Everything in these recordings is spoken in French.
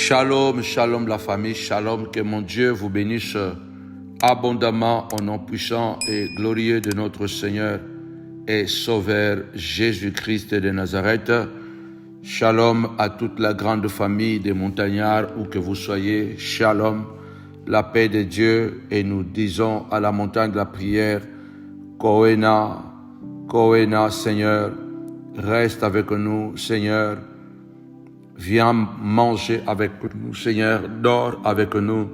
Shalom, shalom la famille, shalom, que mon Dieu vous bénisse abondamment au nom puissant et glorieux de notre Seigneur et Sauveur Jésus-Christ de Nazareth. Shalom à toute la grande famille des montagnards, où que vous soyez, shalom, la paix de Dieu, et nous disons à la montagne de la prière, Kohéna, Kohéna, Seigneur, reste avec nous, Seigneur. Viens manger avec nous, Seigneur, dors avec nous.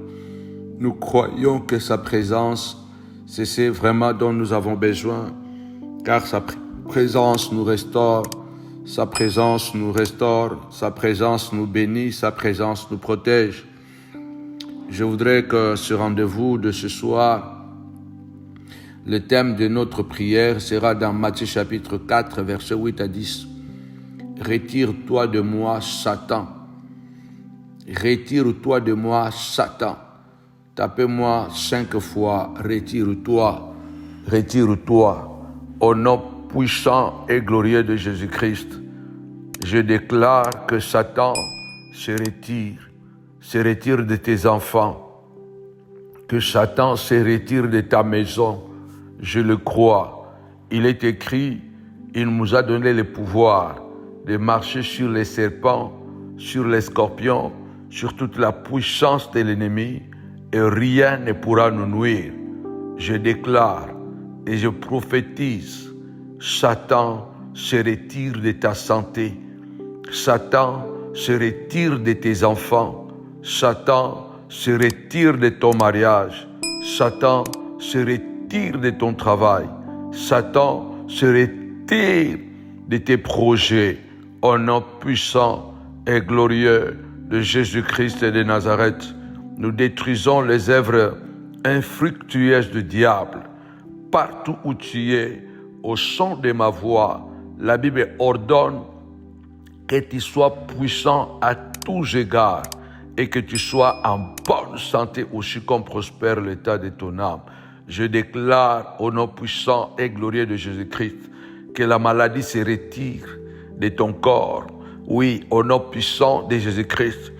Nous croyons que sa présence, c'est vraiment dont nous avons besoin, car sa présence nous restaure, sa présence nous restaure, sa présence nous bénit, sa présence nous protège. Je voudrais que ce rendez-vous de ce soir, le thème de notre prière sera dans Matthieu chapitre 4, versets 8 à 10. Retire-toi de moi, Satan. Retire-toi de moi, Satan. Tapez-moi 5 fois, retire-toi, retire-toi. Au nom puissant et glorieux de Jésus-Christ, je déclare que Satan se retire de tes enfants, que Satan se retire de ta maison. Je le crois. Il est écrit, il nous a donné le pouvoir de marcher sur les serpents, sur les scorpions, sur toute la puissance de l'ennemi, et rien ne pourra nous nuire. Je déclare et je prophétise, Satan se retire de ta santé, Satan se retire de tes enfants, Satan se retire de ton mariage, Satan se retire de ton travail, Satan se retire de tes projets. Au nom puissant et glorieux de Jésus-Christ de Nazareth, nous détruisons les œuvres infructueuses du diable. Partout où tu es, au son de ma voix, la Bible ordonne que tu sois puissant à tous égards et que tu sois en bonne santé aussi comme prospère l'état de ton âme. Je déclare au nom puissant et glorieux de Jésus-Christ que la maladie se retire de ton corps. Oui, au nom puissant de Jésus-Christ,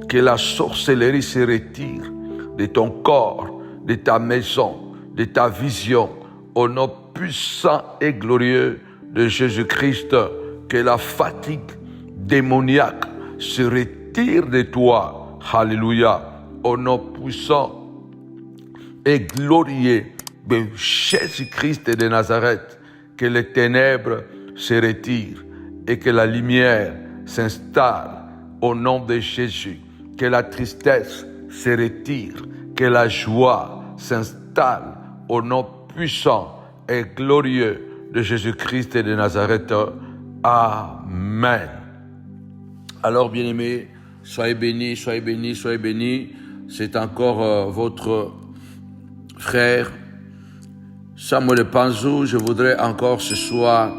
que la sorcellerie se retire de ton corps, de ta maison, de ta vision. Au nom puissant et glorieux de Jésus-Christ, que la fatigue démoniaque se retire de toi. Alléluia. Au nom puissant et glorieux de Jésus-Christ de Nazareth, que les ténèbres se retirent et que la lumière s'installe au nom de Jésus, que la tristesse se retire, que la joie s'installe au nom puissant et glorieux de Jésus-Christ de Nazareth. Amen. Alors, bien-aimés, soyez bénis, soyez bénis, soyez bénis. C'est encore votre frère Samuel Panzou. Je voudrais encore ce soir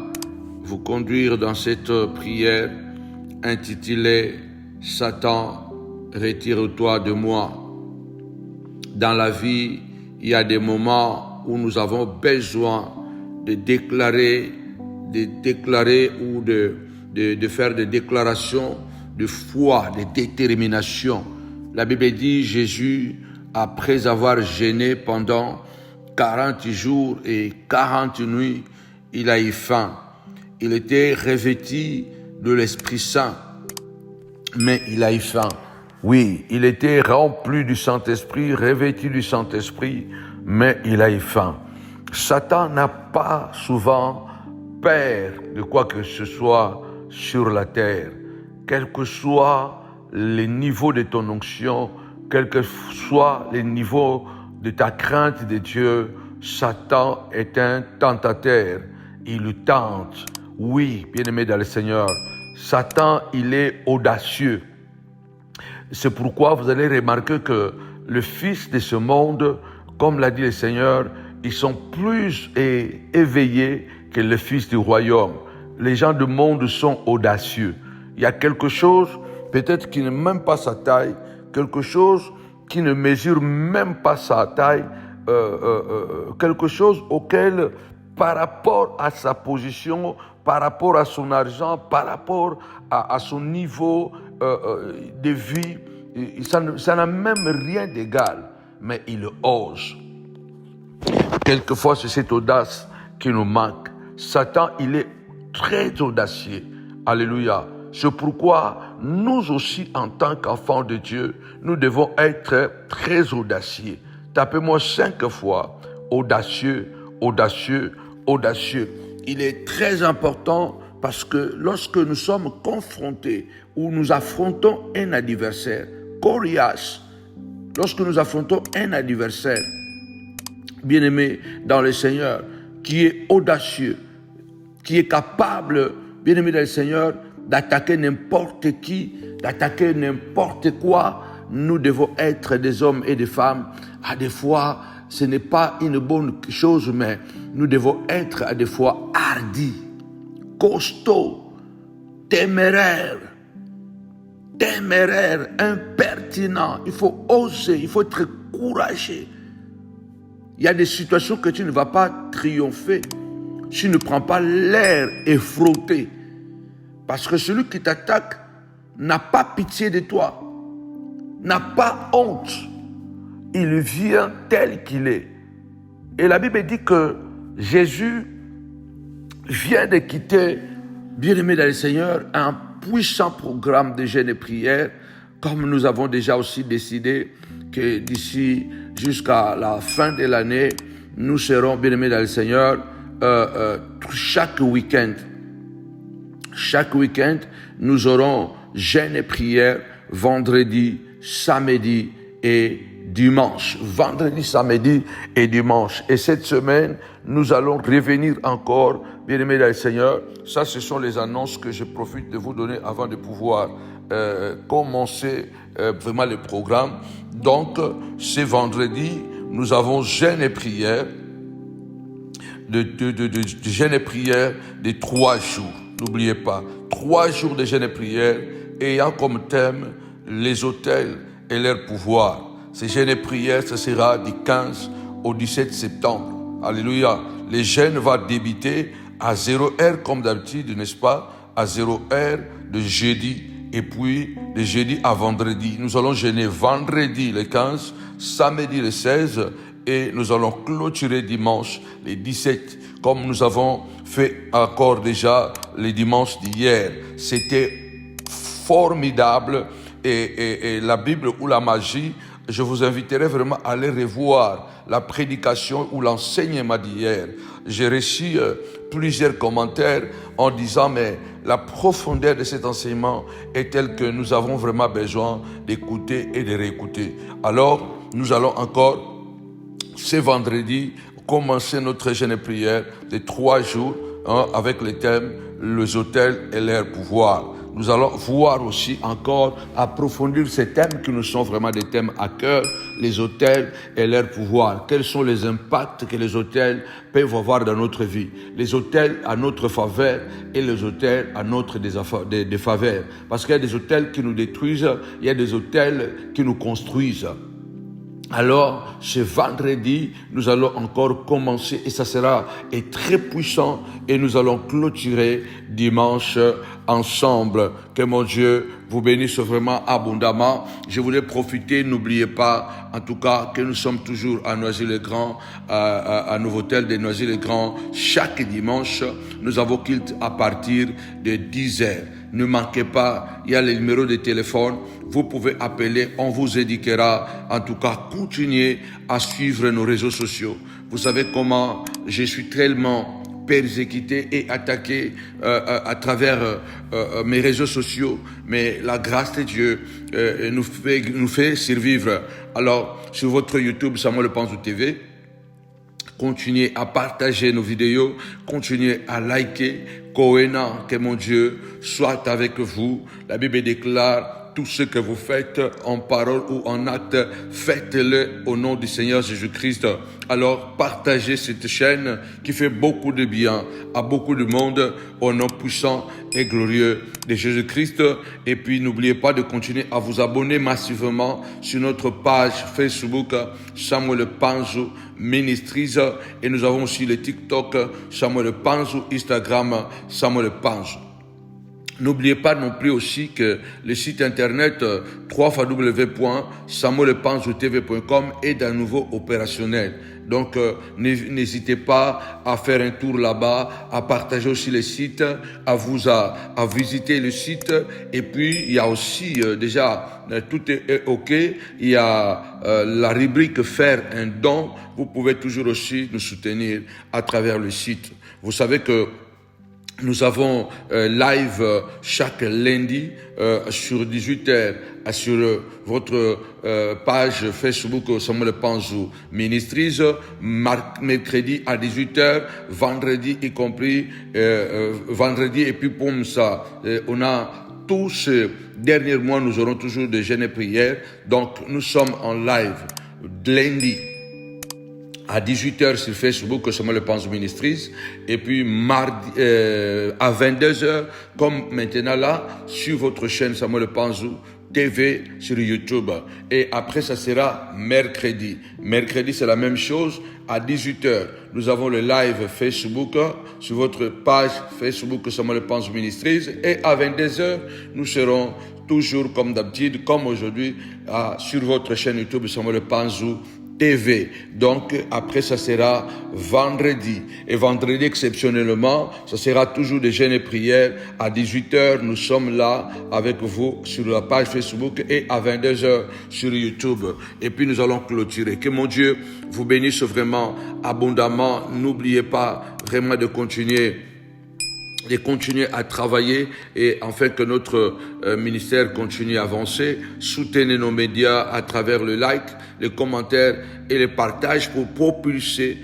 vous conduire dans cette prière intitulée « Satan, retire-toi de moi ». Dans la vie, il y a des moments où nous avons besoin de déclarer ou de faire des déclarations de foi, de détermination. La Bible dit Jésus, après avoir jeûné pendant 40 jours et 40 nuits, il a eu faim. Il était revêtu de l'Esprit Saint, mais il a eu faim. Oui, il était rempli du Saint-Esprit, revêtu du Saint-Esprit, mais il a eu faim. Satan n'a pas souvent peur de quoi que ce soit sur la terre. Quel que soit le niveau de ton onction, quel que soit le niveau de ta crainte de Dieu, Satan est un tentateur. Il le tente. Oui, bien-aimé dans le Seigneur, Satan, il est audacieux. C'est pourquoi vous allez remarquer que le fils de ce monde, comme l'a dit le Seigneur, ils sont plus éveillés que le fils du royaume. Les gens du monde sont audacieux. Il y a quelque chose, peut-être qui n'est même pas sa taille, quelque chose qui ne mesure même pas sa taille, quelque chose auquel, par rapport à sa position, par rapport à son argent, par rapport à son niveau de vie, Ça n'a même rien d'égal, mais il ose. Quelquefois, c'est cette audace qui nous manque. Satan, il est très audacieux. Alléluia. C'est pourquoi nous aussi, en tant qu'enfants de Dieu, nous devons être très audacieux. Tapez-moi 5 fois. Audacieux, audacieux, audacieux. Il est très important parce que lorsque nous sommes confrontés ou nous affrontons un adversaire, coriace, lorsque nous affrontons un adversaire, bien-aimé dans le Seigneur, qui est audacieux, qui est capable, bien-aimé dans le Seigneur, d'attaquer n'importe qui, d'attaquer n'importe quoi, nous devons être des hommes et des femmes. À des fois, ce n'est pas une bonne chose, mais nous devons être à des fois hardis, costauds, téméraires, impertinents. Il faut oser, il faut être courageux. Il y a des situations que tu ne vas pas triompher si tu ne prends pas l'air effronté. Parce que celui qui t'attaque n'a pas pitié de toi, n'a pas honte. Il vient tel qu'il est. Et la Bible dit que Jésus vient de quitter, bien-aimé dans le Seigneur, un puissant programme de jeûne et prière, comme nous avons déjà aussi décidé que d'ici jusqu'à la fin de l'année, nous serons, bien-aimés dans le Seigneur, chaque week-end. Chaque week-end, nous aurons jeûne et prière vendredi, samedi et dimanche. Vendredi, samedi et dimanche. Et cette semaine, nous allons revenir encore, bien-aimés dans le Seigneur. Ça, ce sont les annonces que je profite de vous donner avant de pouvoir commencer vraiment le programme. Donc, ce vendredi, nous avons jeûne et prière, de jeûne et prière de 3 jours. N'oubliez pas, 3 jours de jeûne et prière ayant comme thème les autels et leur pouvoir. Ce jeûne et prière, ce sera du 15 au 17 septembre. Alléluia. Le jeûne va débuter à 0 heure comme d'habitude, n'est-ce pas? À 0 heure de jeudi et puis de jeudi à vendredi. Nous allons jeûner vendredi le 15, samedi le 16 et nous allons clôturer dimanche le 17 comme nous avons fait encore déjà les dimanches d'hier. C'était formidable et la Bible ou la magie, je vous inviterai vraiment à aller revoir la prédication ou l'enseignement d'hier. J'ai reçu plusieurs commentaires en disant mais la profondeur de cet enseignement est telle que nous avons vraiment besoin d'écouter et de réécouter. Alors nous allons encore ce vendredi commencer notre jeûne et prière de 3 jours avec le thème les autels et leur pouvoir. Nous allons voir aussi encore approfondir ces thèmes qui nous sont vraiment des thèmes à cœur, les autels et leur pouvoir. Quels sont les impacts que les autels peuvent avoir dans notre vie? Les autels à notre faveur et les autels à notre défaveur. Parce qu'il y a des autels qui nous détruisent, il y a des autels qui nous construisent. Alors, ce vendredi, nous allons encore commencer et ça sera très puissant et nous allons clôturer dimanche ensemble. Que mon Dieu vous bénisse vraiment abondamment. Je voulais profiter, n'oubliez pas, en tout cas, que nous sommes toujours à Noisy-le-Grand, à Nouveau-Hôtel de Noisy-le-Grand. Chaque dimanche, nous avons culte à partir de 10 heures. Ne manquez pas, il y a le numéro de téléphone. Vous pouvez appeler, on vous indiquera. En tout cas, continuez à suivre nos réseaux sociaux. Vous savez comment je suis tellement persécuté et attaqué à travers mes réseaux sociaux. Mais la grâce de Dieu nous fait survivre. Alors, sur votre YouTube, Samuel Panzou TV, continuez à partager nos vidéos, continuez à liker. Kohéna, que mon Dieu soit avec vous. La Bible déclare, tout ce que vous faites en parole ou en acte, faites-le au nom du Seigneur Jésus-Christ. Alors, partagez cette chaîne qui fait beaucoup de bien à beaucoup de monde au nom puissant et glorieux de Jésus-Christ. Et puis, n'oubliez pas de continuer à vous abonner massivement sur notre page Facebook Samuel Panzou Ministries. Et nous avons aussi le TikTok Samuel Panzou, Instagram Samuel Panzou. N'oubliez pas non plus aussi que le site internet www.samuelepanzoutv.com est à nouveau opérationnel. Donc, n'hésitez pas à faire un tour là-bas, à partager aussi le site, à visiter le site. Et puis, il y a aussi déjà, tout est OK. Il y a la rubrique faire un don. Vous pouvez toujours aussi nous soutenir à travers le site. Vous savez que nous avons live chaque lundi sur 18h sur votre page Facebook Samuel Panzou Ministries, mercredi à 18h, vendredi y compris, vendredi et puis pour ça, on a tous ces derniers mois, nous aurons toujours des jeûnes et prières. Donc nous sommes en live lundi à 18h sur Facebook, Samuel Panzou Ministries, et puis mardi à 22h, comme maintenant là, sur votre chaîne Samuel Panzou TV sur YouTube. Et après, ça sera mercredi. Mercredi, c'est la même chose. À 18h, nous avons le live Facebook sur votre page Facebook Samuel Panzou Ministries. Et à 22h, nous serons toujours comme d'habitude, comme aujourd'hui, sur votre chaîne YouTube Samuel Panzou TV. Donc, après, ça sera vendredi. Et vendredi, exceptionnellement, ça sera toujours des jeûnes et prières. À 18h, nous sommes là avec vous sur la page Facebook et à 22h sur YouTube. Et puis, nous allons clôturer. Que mon Dieu vous bénisse vraiment abondamment. N'oubliez pas vraiment de continuer à travailler et afin que notre ministère continue à avancer. Soutenez nos médias à travers le like, les commentaires et les partages pour propulser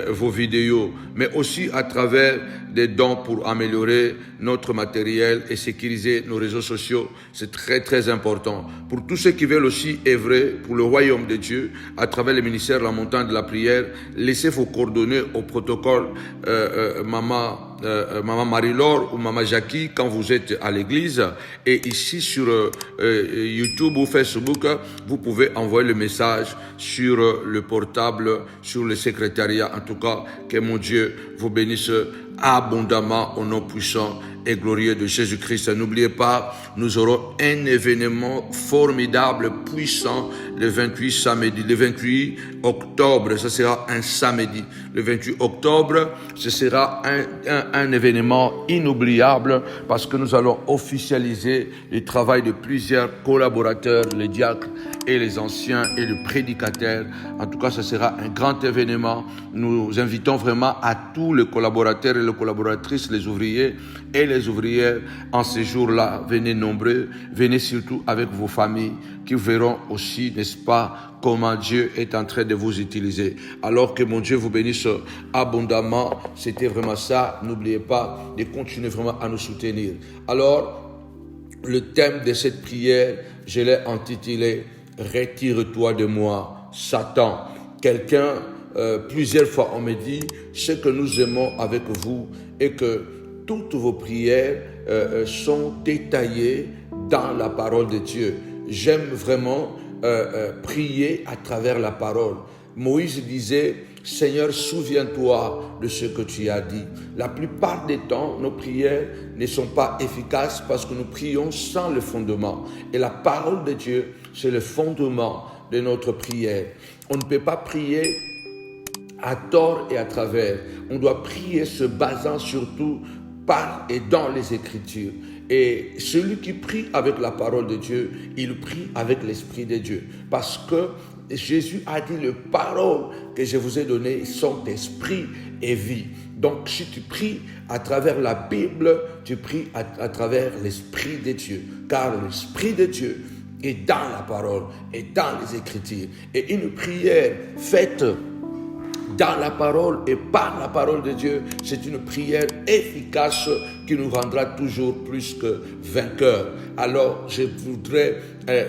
vos vidéos, mais aussi à travers des dons pour améliorer notre matériel et sécuriser nos réseaux sociaux. C'est très très important. Pour tous ceux qui veulent aussi œuvrer pour le royaume de Dieu à travers le ministère La Montagne de la Prière, laissez vos coordonnées au protocole Maman Marie-Laure ou Maman Jackie quand vous êtes à l'église. Et ici sur YouTube ou Facebook, vous pouvez envoyer le message sur le portable, sur le secrétariat. En tout cas, que mon Dieu vous bénisse abondamment au nom puissant et glorieux de Jésus-Christ. N'oubliez pas, nous aurons un événement formidable, puissant, le 28 octobre, ce sera un samedi. Le 28 octobre, ce sera un événement inoubliable parce que nous allons officialiser le travail de plusieurs collaborateurs, les diacres et les anciens et les prédicateurs. En tout cas, ce sera un grand événement. Nous invitons vraiment à tous les collaborateurs et les collaboratrices, les ouvriers et les ouvrières en ces jours-là. Venez nombreux, venez surtout avec vos familles qui verront aussi, n'est-ce pas, comment Dieu est en train de vous utiliser. Alors que mon Dieu vous bénisse abondamment. C'était vraiment ça. N'oubliez pas de continuer vraiment à nous soutenir. Alors, le thème de cette prière, je l'ai intitulé « Retire-toi de moi, Satan ». Plusieurs fois on me dit ce que nous aimons avec vous et que toutes vos prières sont détaillées dans la parole de Dieu. J'aime vraiment prier à travers la parole. Moïse disait « Seigneur, souviens-toi de ce que tu as dit ». La plupart des temps, nos prières ne sont pas efficaces parce que nous prions sans le fondement. Et la parole de Dieu, c'est le fondement de notre prière. On ne peut pas prier à tort et à travers. On doit prier se basant surtout par et dans les Écritures. Et celui qui prie avec la parole de Dieu, il prie avec l'Esprit de Dieu. Parce que Jésus a dit, les paroles que je vous ai données sont esprit et vie. Donc si tu pries à travers la Bible, tu pries à travers l'Esprit de Dieu. Car l'Esprit de Dieu est dans la parole et dans les Écritures. Et une prière faite dans la parole et par la parole de Dieu, c'est une prière efficace qui nous rendra toujours plus que vainqueurs. Alors, je voudrais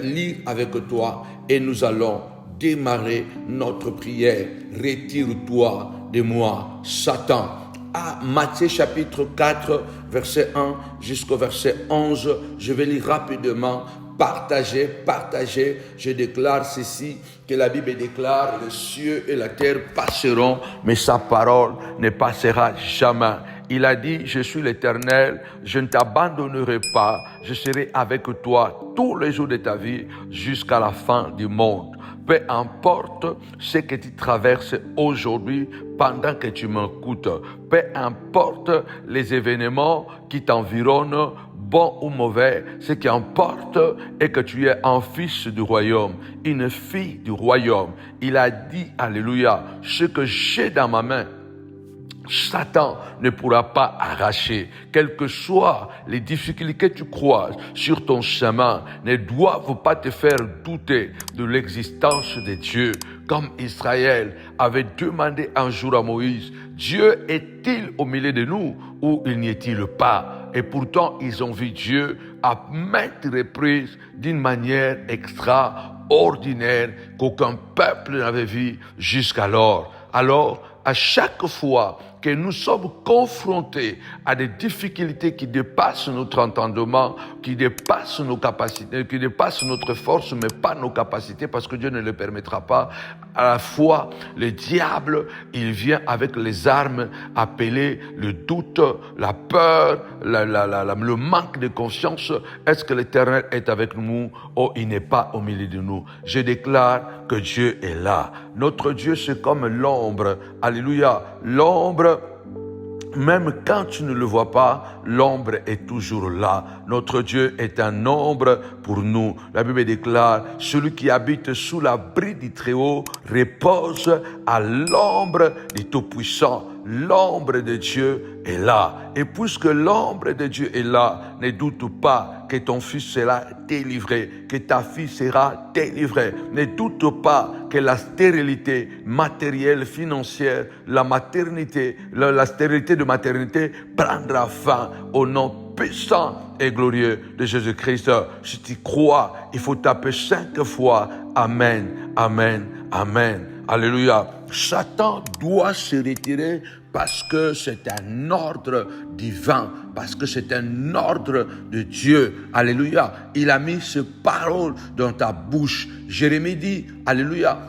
lire avec toi et nous allons démarrer notre prière. Retire-toi de moi, Satan. À Matthieu chapitre 4, verset 1 jusqu'au verset 11, je vais lire rapidement. Partagez, je déclare ceci, que la Bible déclare, les cieux et la terre passeront, mais sa parole ne passera jamais. Il a dit, je suis l'Éternel, je ne t'abandonnerai pas, je serai avec toi tous les jours de ta vie jusqu'à la fin du monde. Peu importe ce que tu traverses aujourd'hui pendant que tu m'écoutes, peu importe les événements qui t'environnent, bon ou mauvais, ce qui importe est que tu es un fils du royaume, une fille du royaume. Il a dit, alléluia, ce que j'ai dans ma main, Satan ne pourra pas arracher. Quelles que soient les difficultés que tu croises sur ton chemin, ne doivent pas te faire douter de l'existence de Dieu. Comme Israël avait demandé un jour à Moïse, Dieu est-il au milieu de nous ou il n'y est-il pas? Et pourtant, ils ont vu Dieu à maintes reprises d'une manière extraordinaire qu'aucun peuple n'avait vu jusqu'alors. Alors, à chaque fois que nous sommes confrontés à des difficultés qui dépassent notre entendement, qui dépassent nos capacités, qui dépassent notre force, mais pas nos capacités, parce que Dieu ne le permettra pas. À la fois, le diable, il vient avec les armes appelées le doute, la peur, le manque de confiance. Est-ce que l'Éternel est avec nous ou il n'est pas au milieu de nous? Je déclare que Dieu est là. Notre Dieu, c'est comme l'ombre. Alléluia. L'ombre, même quand tu ne le vois pas, l'ombre est toujours là. Notre Dieu est un ombre pour nous. La Bible déclare, celui qui habite sous l'abri du Très-Haut repose à l'ombre du Tout-Puissant. L'ombre de Dieu est là. Et puisque l'ombre de Dieu est là, ne doute pas que ton fils sera délivré, que ta fille sera délivrée. Ne doute pas que la stérilité matérielle, financière, la maternité, la stérilité de maternité prendra fin au nom puissant et glorieux de Jésus-Christ. Si tu crois, il faut taper 5 fois. Amen, amen, amen. Alléluia. Satan doit se retirer parce que c'est un ordre divin, parce que c'est un ordre de Dieu. Alléluia. Il a mis ces paroles dans ta bouche. Jérémie dit, alléluia,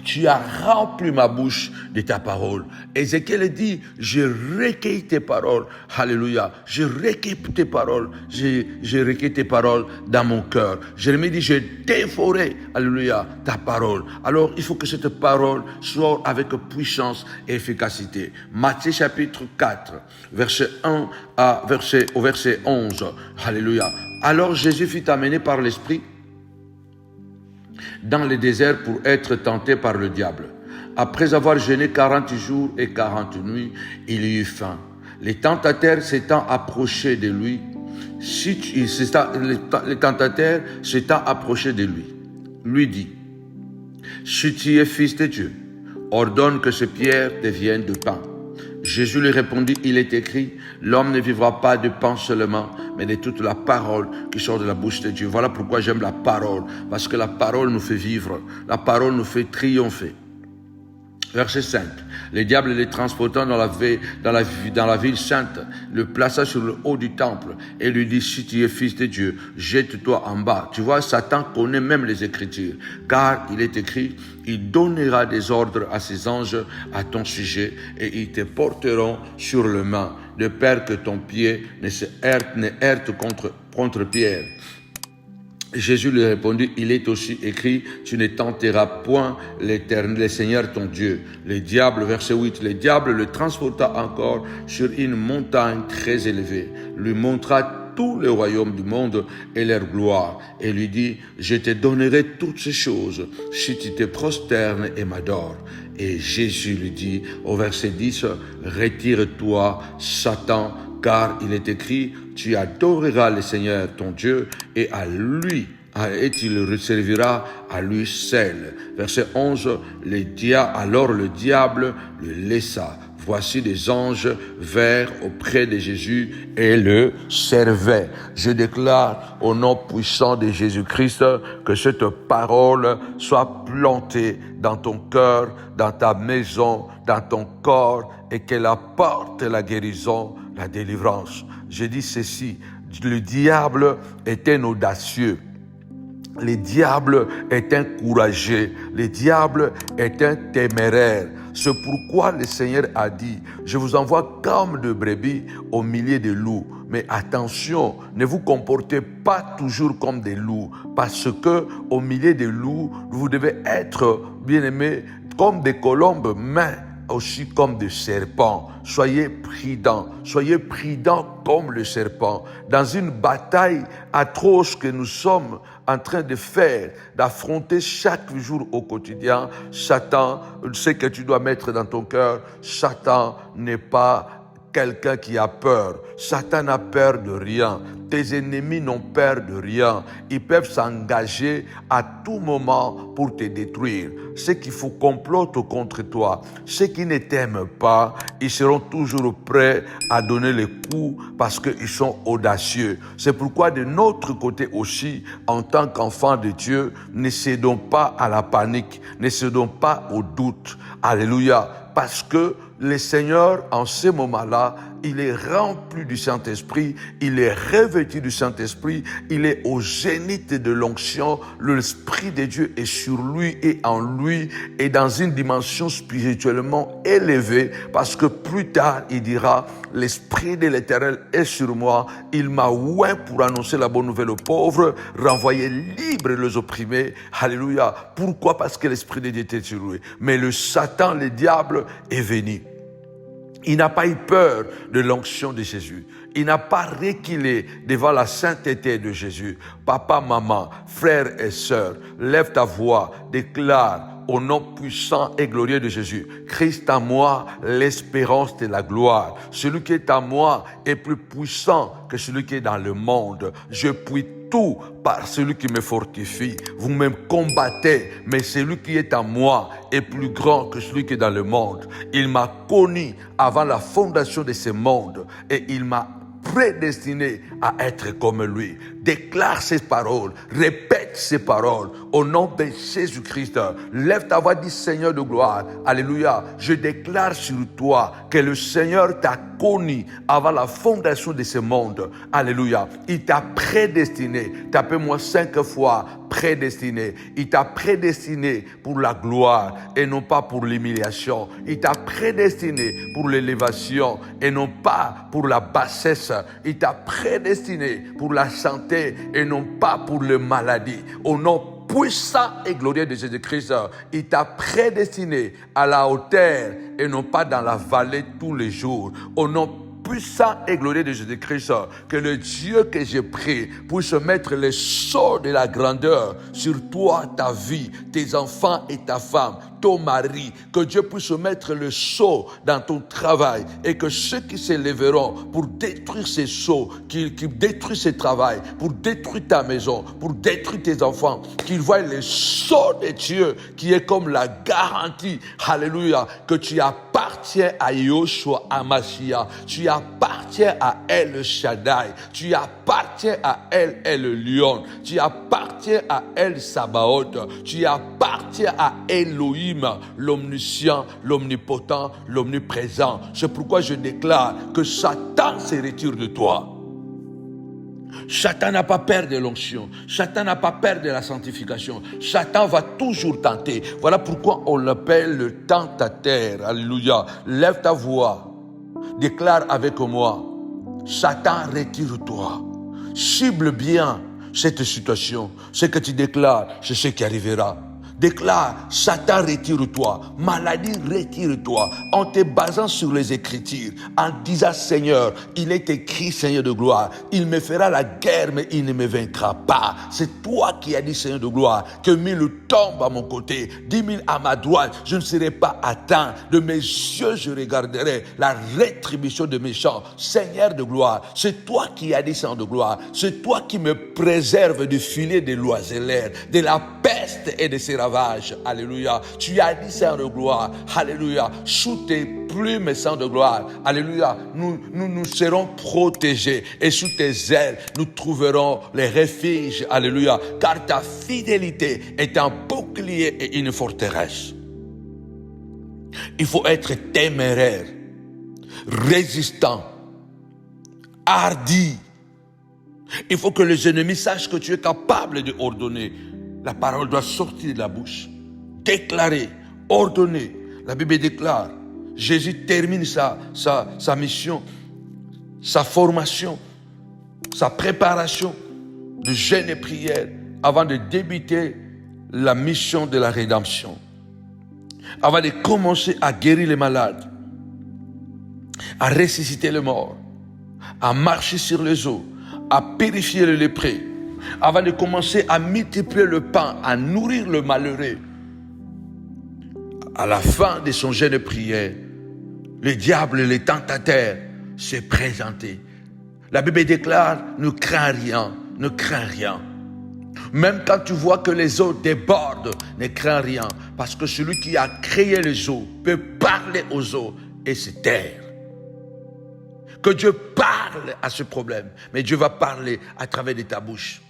tu as rempli ma bouche de ta parole. Ézéchiel dit, je recueille tes paroles. Alléluia. Je recueille tes paroles. Je recueille tes paroles dans mon cœur. Jérémie dit, j'ai dévoré, alléluia, ta parole. Alors, il faut que cette parole soit avec puissance et efficacité. Matthieu chapitre 4, verset 1 au verset 11. Alléluia. Alors, Jésus fut amené par l'Esprit dans le désert pour être tenté par le diable. Après avoir jeûné 40 jours et 40 nuits, il eut faim. Les tentateurs s'étant approchés de lui, les tentateurs s'étant approchés de lui, lui dit, si tu es fils de Dieu, ordonne que ces pierres deviennent de pain. Jésus lui répondit, il est écrit, l'homme ne vivra pas de pain seulement, mais de toute la parole qui sort de la bouche de Dieu. Voilà pourquoi j'aime la parole, parce que la parole nous fait vivre, la parole nous fait triompher. Verset 5. Le diable les transportant dans la ville sainte, le plaça sur le haut du temple et lui dit, si tu es fils de Dieu, jette-toi en bas. Tu vois, Satan connaît même les Écritures, car il est écrit, il donnera des ordres à ses anges à ton sujet et ils te porteront sur le main, de peur que ton pied ne heurte contre pierre. Jésus lui répondit, il est aussi écrit, tu ne tenteras point l'Éternel, le Seigneur ton Dieu. Le diable, verset 8, le diable le transporta encore sur une montagne très élevée, lui montra tous les royaumes du monde et leur gloire, et lui dit, je te donnerai toutes ces choses si tu te prosternes et m'adores. Et Jésus lui dit, au verset 10, retire-toi, Satan, car il est écrit, tu adoreras le Seigneur ton Dieu et tu le serviras à lui seul. Verset 11, alors le diable le laissa. Voici des anges vinrent auprès de Jésus et le servaient. Je déclare au nom puissant de Jésus-Christ que cette parole soit plantée dans ton cœur, dans ta maison, dans ton corps et qu'elle apporte la guérison, la délivrance. Je dis ceci, le diable est un audacieux. Le diable est un courageux, le diable est un téméraire. C'est pourquoi le Seigneur a dit, je vous envoie comme de brebis au milieu des loups. Mais attention, ne vous comportez pas toujours comme des loups, parce que au milieu des loups, vous devez être, bien-aimés, comme des colombes, mais aussi comme des serpents. Soyez prudents comme le serpent. Dans une bataille atroce que nous sommes en train de faire, d'affronter chaque jour au quotidien, Satan, ce que tu dois mettre dans ton cœur, Satan n'est pas quelqu'un qui a peur. Satan n'a peur de rien. Tes ennemis n'ont peur de rien. Ils peuvent s'engager à tout moment pour te détruire. Ceux qui complotent contre toi, ceux qui ne t'aiment pas, ils seront toujours prêts à donner les coups parce qu'ils sont audacieux. C'est pourquoi de notre côté aussi, en tant qu'enfants de Dieu, ne cédons pas à la panique, ne cédons pas au doute. Alléluia. Parce que le Seigneur, en ce moment-là, il est rempli du Saint-Esprit, il est revêtu du Saint-Esprit, il est au zénith de l'onction, l'Esprit de Dieu est sur lui et en lui, et dans une dimension spirituellement élevée, parce que plus tard, il dira, l'Esprit de l'Éternel est sur moi, il m'a oint pour annoncer la bonne nouvelle aux pauvres, renvoyer libres les opprimés, alléluia. Pourquoi? Parce que l'Esprit de Dieu était sur lui. Mais le Satan, le diable, est venu. Il n'a pas eu peur de l'onction de Jésus. Il n'a pas reculé devant la sainteté de Jésus. Papa, maman, frères et sœurs, lève ta voix, déclare au nom puissant et glorieux de Jésus, Christ en moi, l'espérance de la gloire. Celui qui est en moi est plus puissant que celui qui est dans le monde. Je puis tout par celui qui me fortifie. Vous me combattez, mais celui qui est en moi est plus grand que celui qui est dans le monde. Il m'a connu avant la fondation de ce monde et il m'a prédestiné à être comme lui. Déclare ces paroles, répète ces paroles au nom de Jésus-Christ. Lève ta voix, dis Seigneur de gloire. Alléluia. Je déclare sur toi que le Seigneur t'a connu avant la fondation de ce monde. Alléluia. Il t'a prédestiné. Tapez-moi 5 fois prédestiné. Il t'a prédestiné pour la gloire et non pas pour l'humiliation. Il t'a prédestiné pour l'élévation et non pas pour la bassesse. Il t'a prédestiné pour la santé et non pas pour les maladies. Au nom puissant et glorieux de Jésus-Christ, il t'a prédestiné à la hauteur et non pas dans la vallée tous les jours. Au nom puissant et glorieux de Jésus-Christ, que le Dieu que j'ai pris puisse mettre le sceau de la grandeur sur toi, ta vie, tes enfants et ta femme, ton mari, que Dieu puisse mettre le sceau dans ton travail et que ceux qui s'élèveront pour détruire ces sceaux, qui détruisent ce travail, pour détruire ta maison, pour détruire tes enfants, qu'ils voient le sceau de Dieu qui est comme la garantie, alléluia, que tu appartiens à Yoshua Amashia, tu appartiens à El Shaddai, tu appartiens à El Lion, tu appartiens à El Sabaoth, tu appartiens à Elohim, l'omniscient, l'omnipotent, l'omniprésent. C'est pourquoi je déclare que Satan se retire de toi. Satan n'a pas peur de l'onction. Satan n'a pas peur de la sanctification. Satan va toujours tenter. Voilà pourquoi on l'appelle le tentateur. Alléluia. Lève ta voix. Déclare avec moi. Satan, retire-toi. Cible bien cette situation. Ce que tu déclares, c'est ce qui arrivera. Déclare, Satan, retire-toi. Maladie, retire-toi. En te basant sur les Écritures, en disant, Seigneur, il est écrit, Seigneur de gloire, il me fera la guerre, mais il ne me vaincra pas. C'est toi qui as dit, Seigneur de gloire, que 1000 tombent à mon côté, 10 000 à ma droite, je ne serai pas atteint. De mes yeux, je regarderai la rétribution de mes méchants. Seigneur de gloire, c'est toi qui as dit, Seigneur de gloire, c'est toi qui me préserves du filet des l'oisellaire, de la peste et de ses ravages. Alléluia. Tu as dit, Seigneur de gloire. Alléluia. Sous tes plumes, Seigneur de gloire. Alléluia. Nous serons protégés. Et sous tes ailes, nous trouverons les refuges. Alléluia. Car ta fidélité est un bouclier et une forteresse. Il faut être téméraire, résistant, hardi, Il faut que les ennemis sachent que tu es capable de ordonner. La parole doit sortir de la bouche. Déclarer, ordonner. La Bible déclare. Jésus termine sa mission, sa formation, sa préparation de jeûne et prière avant de débuter la mission de la rédemption. Avant de commencer à guérir les malades, à ressusciter les morts, à marcher sur les eaux, à purifier les lépreux, avant de commencer à multiplier le pain, à nourrir le malheureux. À la fin de son jeûne de prière, le diable et les tentateurs s'est présenté. La Bible déclare, ne crains rien, ne crains rien. Même quand tu vois que les eaux débordent, ne crains rien. Parce que celui qui a créé les eaux peut parler aux eaux et se taire. Que Dieu parle à ce problème, mais Dieu va parler à travers de ta bouche.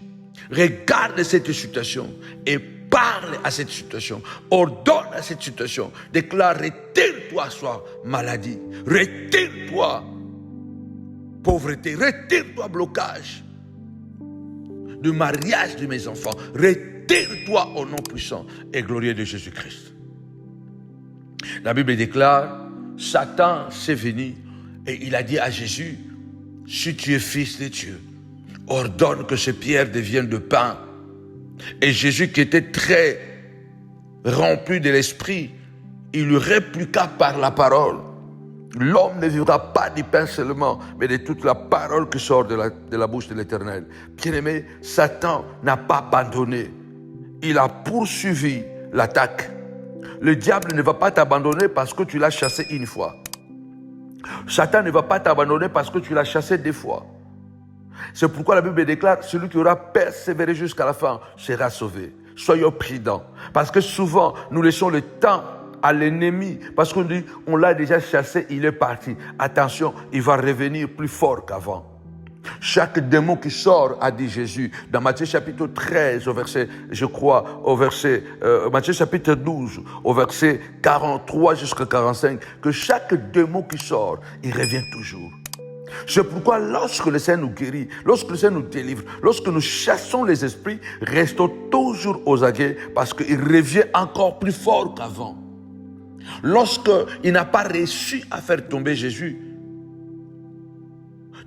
Regarde cette situation et parle à cette situation. Ordonne à cette situation. Déclare, retire-toi, soit maladie. Retire-toi, pauvreté. Retire-toi, blocage du mariage de mes enfants. Retire-toi au nom puissant et glorieux de Jésus-Christ. La Bible déclare, Satan s'est venu et il a dit à Jésus, si tu es fils de Dieu, ordonne que ces pierres deviennent de pain. Et Jésus, qui était très rempli de l'esprit, il lui répliqua par la parole. L'homme ne vivra pas du pain seulement, mais de toute la parole qui sort de la bouche de l'Éternel. Bien-aimé, Satan n'a pas abandonné. Il a poursuivi l'attaque. Le diable ne va pas t'abandonner parce que tu l'as chassé une fois. Satan ne va pas t'abandonner parce que tu l'as chassé 2 fois. C'est pourquoi la Bible déclare, celui qui aura persévéré jusqu'à la fin sera sauvé. Soyons prudents. Parce que souvent, nous laissons le temps à l'ennemi. Parce qu'on dit, on l'a déjà chassé, il est parti. Attention, il va revenir plus fort qu'avant. Chaque démon qui sort, a dit Jésus, dans Matthieu chapitre 13, au verset, je crois, au verset, Matthieu chapitre 12, au verset 43 jusqu'à 45, que chaque démon qui sort, il revient toujours. C'est pourquoi lorsque le Seigneur nous guérit, lorsque le Seigneur nous délivre, lorsque nous chassons les esprits, restons toujours aux aguets parce qu'il revient encore plus fort qu'avant. Lorsqu'il n'a pas réussi à faire tomber Jésus,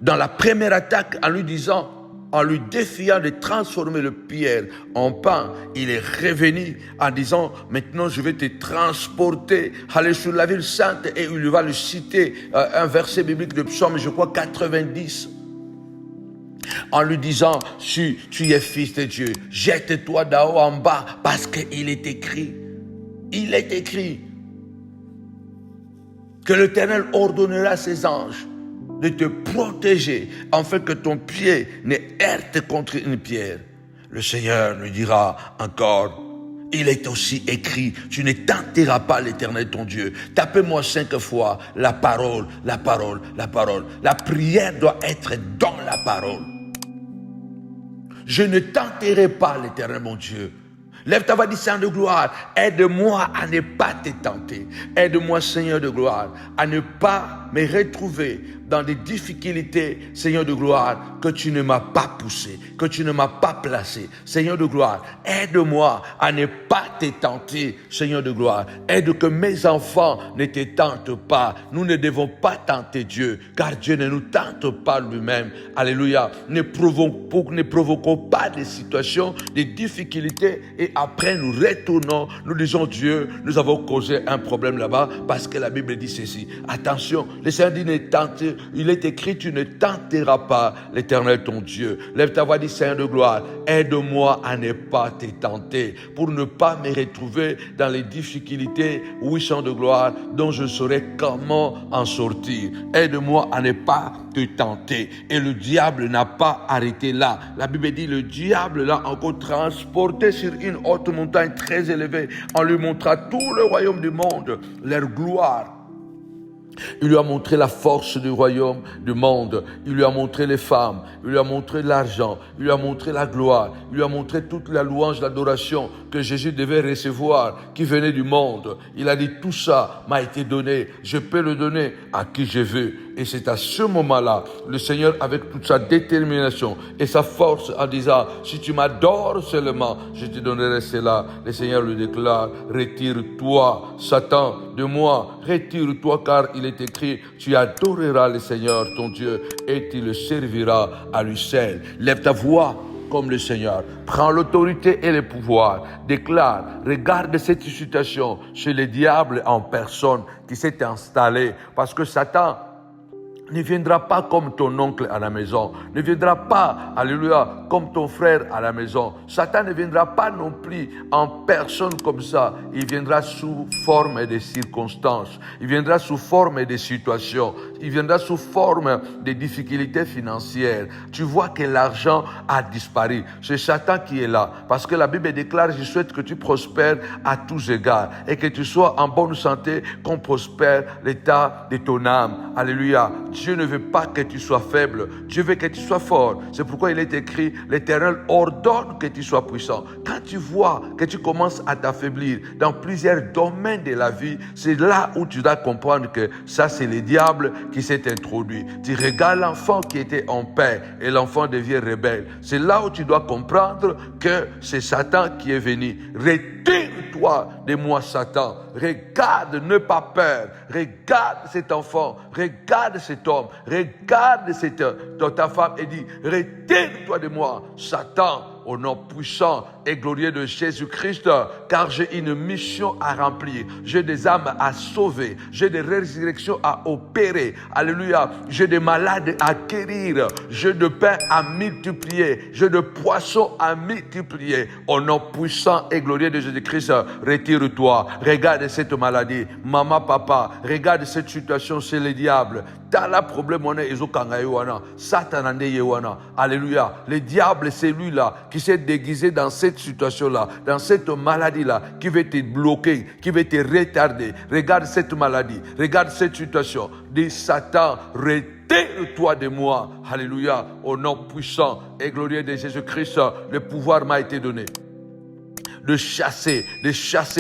dans la première attaque, en lui disant, en lui défiant de transformer le pierre en pain, il est revenu en disant, maintenant je vais te transporter, aller sur la ville sainte, et il va lui citer un verset biblique de Psaume, je crois 90, en lui disant, si tu es fils de Dieu, jette-toi d'en haut en bas, parce qu'il est écrit, que l'Éternel ordonnera à ses anges de te protéger, afin que ton pied ne heurte contre une pierre. Le Seigneur lui dira encore, il est aussi écrit, tu ne tenteras pas l'Éternel ton Dieu. Tapez-moi 5 fois, la parole, la parole, la parole. La prière doit être dans la parole. Je ne tenterai pas l'Éternel mon Dieu. Lève ta voix, dis Seigneur de gloire, aide-moi à ne pas te tenter. Aide-moi, Seigneur de gloire, à ne pas me retrouver dans des difficultés, Seigneur de gloire, que tu ne m'as pas poussé, que tu ne m'as pas placé. Seigneur de gloire, aide-moi à ne pas te tenter, Seigneur de gloire. Aide que mes enfants ne te tentent pas. Nous ne devons pas tenter Dieu, car Dieu ne nous tente pas lui-même. Alléluia. Ne provoquons pas des situations, des difficultés, et après nous retournons, nous disons Dieu, nous avons causé un problème là-bas, parce que la Bible dit ceci. Attention, le Seigneur dit ne tente. Il est écrit, tu ne tenteras pas l'Éternel ton Dieu. Lève ta voix, dis Seigneur de gloire, aide-moi à ne pas te tenter, pour ne pas me retrouver dans les difficultés, oui, Seigneur de gloire, dont je saurais comment en sortir. Aide-moi à ne pas te tenter. Et le diable n'a pas arrêté là. La Bible dit, le diable l'a encore transporté sur une haute montagne très élevée. On lui montra tout le royaume du monde, leur gloire. Il lui a montré la force du royaume, du monde. Il lui a montré les femmes. Il lui a montré l'argent. Il lui a montré la gloire. Il lui a montré toute la louange, l'adoration que Jésus devait recevoir, qui venait du monde. Il a dit, tout ça m'a été donné. Je peux le donner à qui je veux. Et c'est à ce moment-là, le Seigneur, avec toute sa détermination et sa force, en disant, si tu m'adores seulement, je te donnerai cela. Le Seigneur lui déclare, retire-toi, Satan, de moi, retire-toi, car il est écrit, tu adoreras le Seigneur, ton Dieu, et tu le serviras à lui seul. Lève ta voix comme le Seigneur. Prends l'autorité et le pouvoir. Déclare, regarde cette situation chez le diable en personne qui s'est installé. Parce que Satan ne viendra pas comme ton oncle à la maison, ne viendra pas, alléluia, comme ton frère à la maison. Satan ne viendra pas non plus en personne comme ça. Il viendra sous forme de circonstances, il viendra sous forme de situations, il viendra sous forme de difficultés financières. Tu vois que l'argent a disparu. C'est Satan qui est là. Parce que la Bible déclare, je souhaite que tu prospères à tous égards et que tu sois en bonne santé, qu'on prospère l'état de ton âme. Alléluia. Dieu ne veut pas que tu sois faible. Dieu veut que tu sois fort. C'est pourquoi il est écrit, l'Éternel ordonne que tu sois puissant. Quand tu vois que tu commences à t'affaiblir dans plusieurs domaines de la vie, c'est là où tu dois comprendre que ça, c'est le diable qui s'est introduit. Tu regardes l'enfant qui était en paix et l'enfant devient rebelle. C'est là où tu dois comprendre que c'est Satan qui est venu. Retire-toi de moi, Satan. Regarde, n'aie pas peur. Regarde cet enfant. Regarde cet homme. Regarde ta femme et dis, retire-toi de moi, Satan, au nom puissant et glorieux de Jésus-Christ, car j'ai une mission à remplir. J'ai des âmes à sauver. J'ai des résurrections à opérer. Alléluia. J'ai des malades à guérir. J'ai de pain à multiplier. J'ai de poissons à multiplier. Au nom puissant et glorieux de Jésus-Christ, retire-toi. Regarde cette maladie. Maman, papa, regarde cette situation chez les diables. T'as la problème, on est Satan en est Alléluia. Le diable, c'est lui-là qui s'est déguisé dans cette situation-là, dans cette maladie-là, qui veut te bloquer, qui veut te retarder. Regarde cette maladie, regarde cette situation. Dis, Satan, retire-toi de moi. Alléluia. Au nom puissant et glorieux de Jésus-Christ, le pouvoir m'a été donné de chasser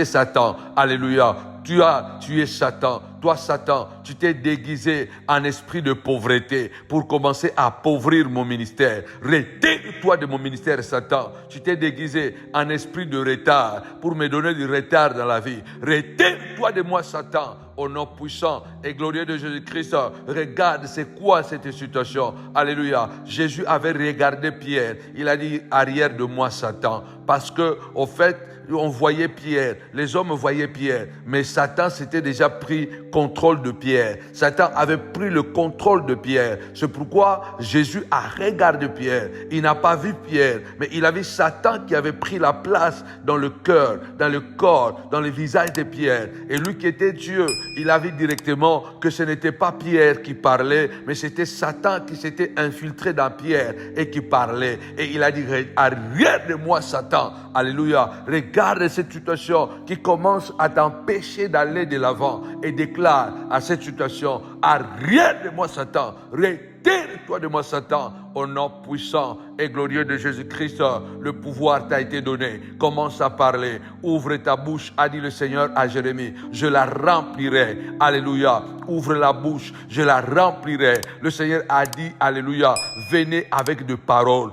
Satan. Alléluia. Tu es Satan. Toi, Satan, tu t'es déguisé en esprit de pauvreté pour commencer à appauvrir mon ministère. Retire-toi de mon ministère, Satan. Tu t'es déguisé en esprit de retard pour me donner du retard dans la vie. Retire-toi de moi, Satan. Au nom puissant et glorieux de Jésus-Christ, regarde c'est quoi cette situation. Alléluia. Jésus avait regardé Pierre. Il a dit, arrière de moi, Satan. Parce que, au fait, on voyait Pierre, les hommes voyaient Pierre, mais Satan s'était déjà pris contrôle de Pierre. Satan avait pris le contrôle de Pierre. C'est pourquoi Jésus a regardé Pierre. Il n'a pas vu Pierre, mais il a vu Satan qui avait pris la place dans le cœur, dans le corps, dans le visage de Pierre. Et lui qui était Dieu, il a vu directement que ce n'était pas Pierre qui parlait, mais c'était Satan qui s'était infiltré dans Pierre et qui parlait. Et il a dit, arrière de moi, Satan. Alléluia. Regarde cette situation qui commence à t'empêcher d'aller de l'avant et déclare à cette situation, arrière de moi, Satan. Retire-toi de moi, Satan. Au nom puissant et glorieux de Jésus-Christ, le pouvoir t'a été donné. Commence à parler. Ouvre ta bouche, a dit le Seigneur à Jérémie. Je la remplirai. Alléluia. Ouvre la bouche, je la remplirai. Le Seigneur a dit, alléluia, venez avec des paroles.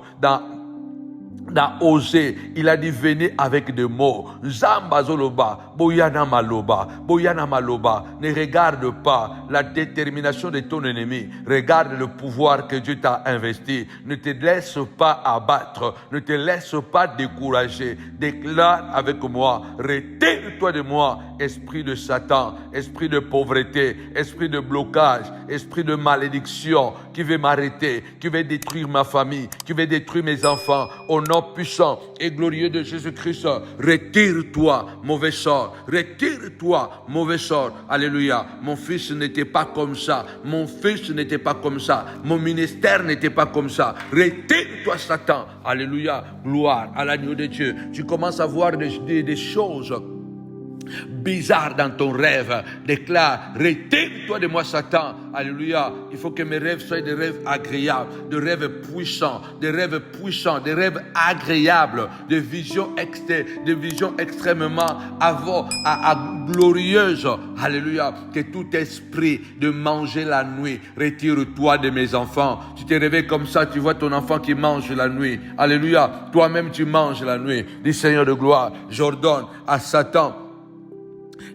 Dans Osée, il a dit venez avec des mots. Zamba zoloba, boyana maloba. Ne regarde pas la détermination de ton ennemi. Regarde le pouvoir que Dieu t'a investi. Ne te laisse pas abattre. Ne te laisse pas décourager. Déclare avec moi, retire-toi de moi, esprit de Satan, esprit de pauvreté, esprit de blocage, esprit de malédiction qui veut m'arrêter, qui veut détruire ma famille, qui veut détruire mes enfants. Au nom puissant et glorieux de Jésus-Christ, retire-toi, mauvais sort. Retire-toi, mauvais sort. Alléluia. Mon fils n'était pas comme ça. Mon fils n'était pas comme ça. Mon ministère n'était pas comme ça. Retire-toi, Satan. Alléluia. Gloire à l'agneau de Dieu. Tu commences à voir des choses bizarre dans ton rêve, déclare, retire-toi de moi Satan, alléluia, il faut que mes rêves soient des rêves agréables, des rêves puissants, des rêves agréables, des visions extrêmement glorieuses, alléluia, que tout esprit de manger la nuit, retire-toi de mes enfants. Tu te réveilles comme ça, tu vois ton enfant qui mange la nuit, alléluia, toi-même tu manges la nuit, dis Seigneur de gloire, j'ordonne à Satan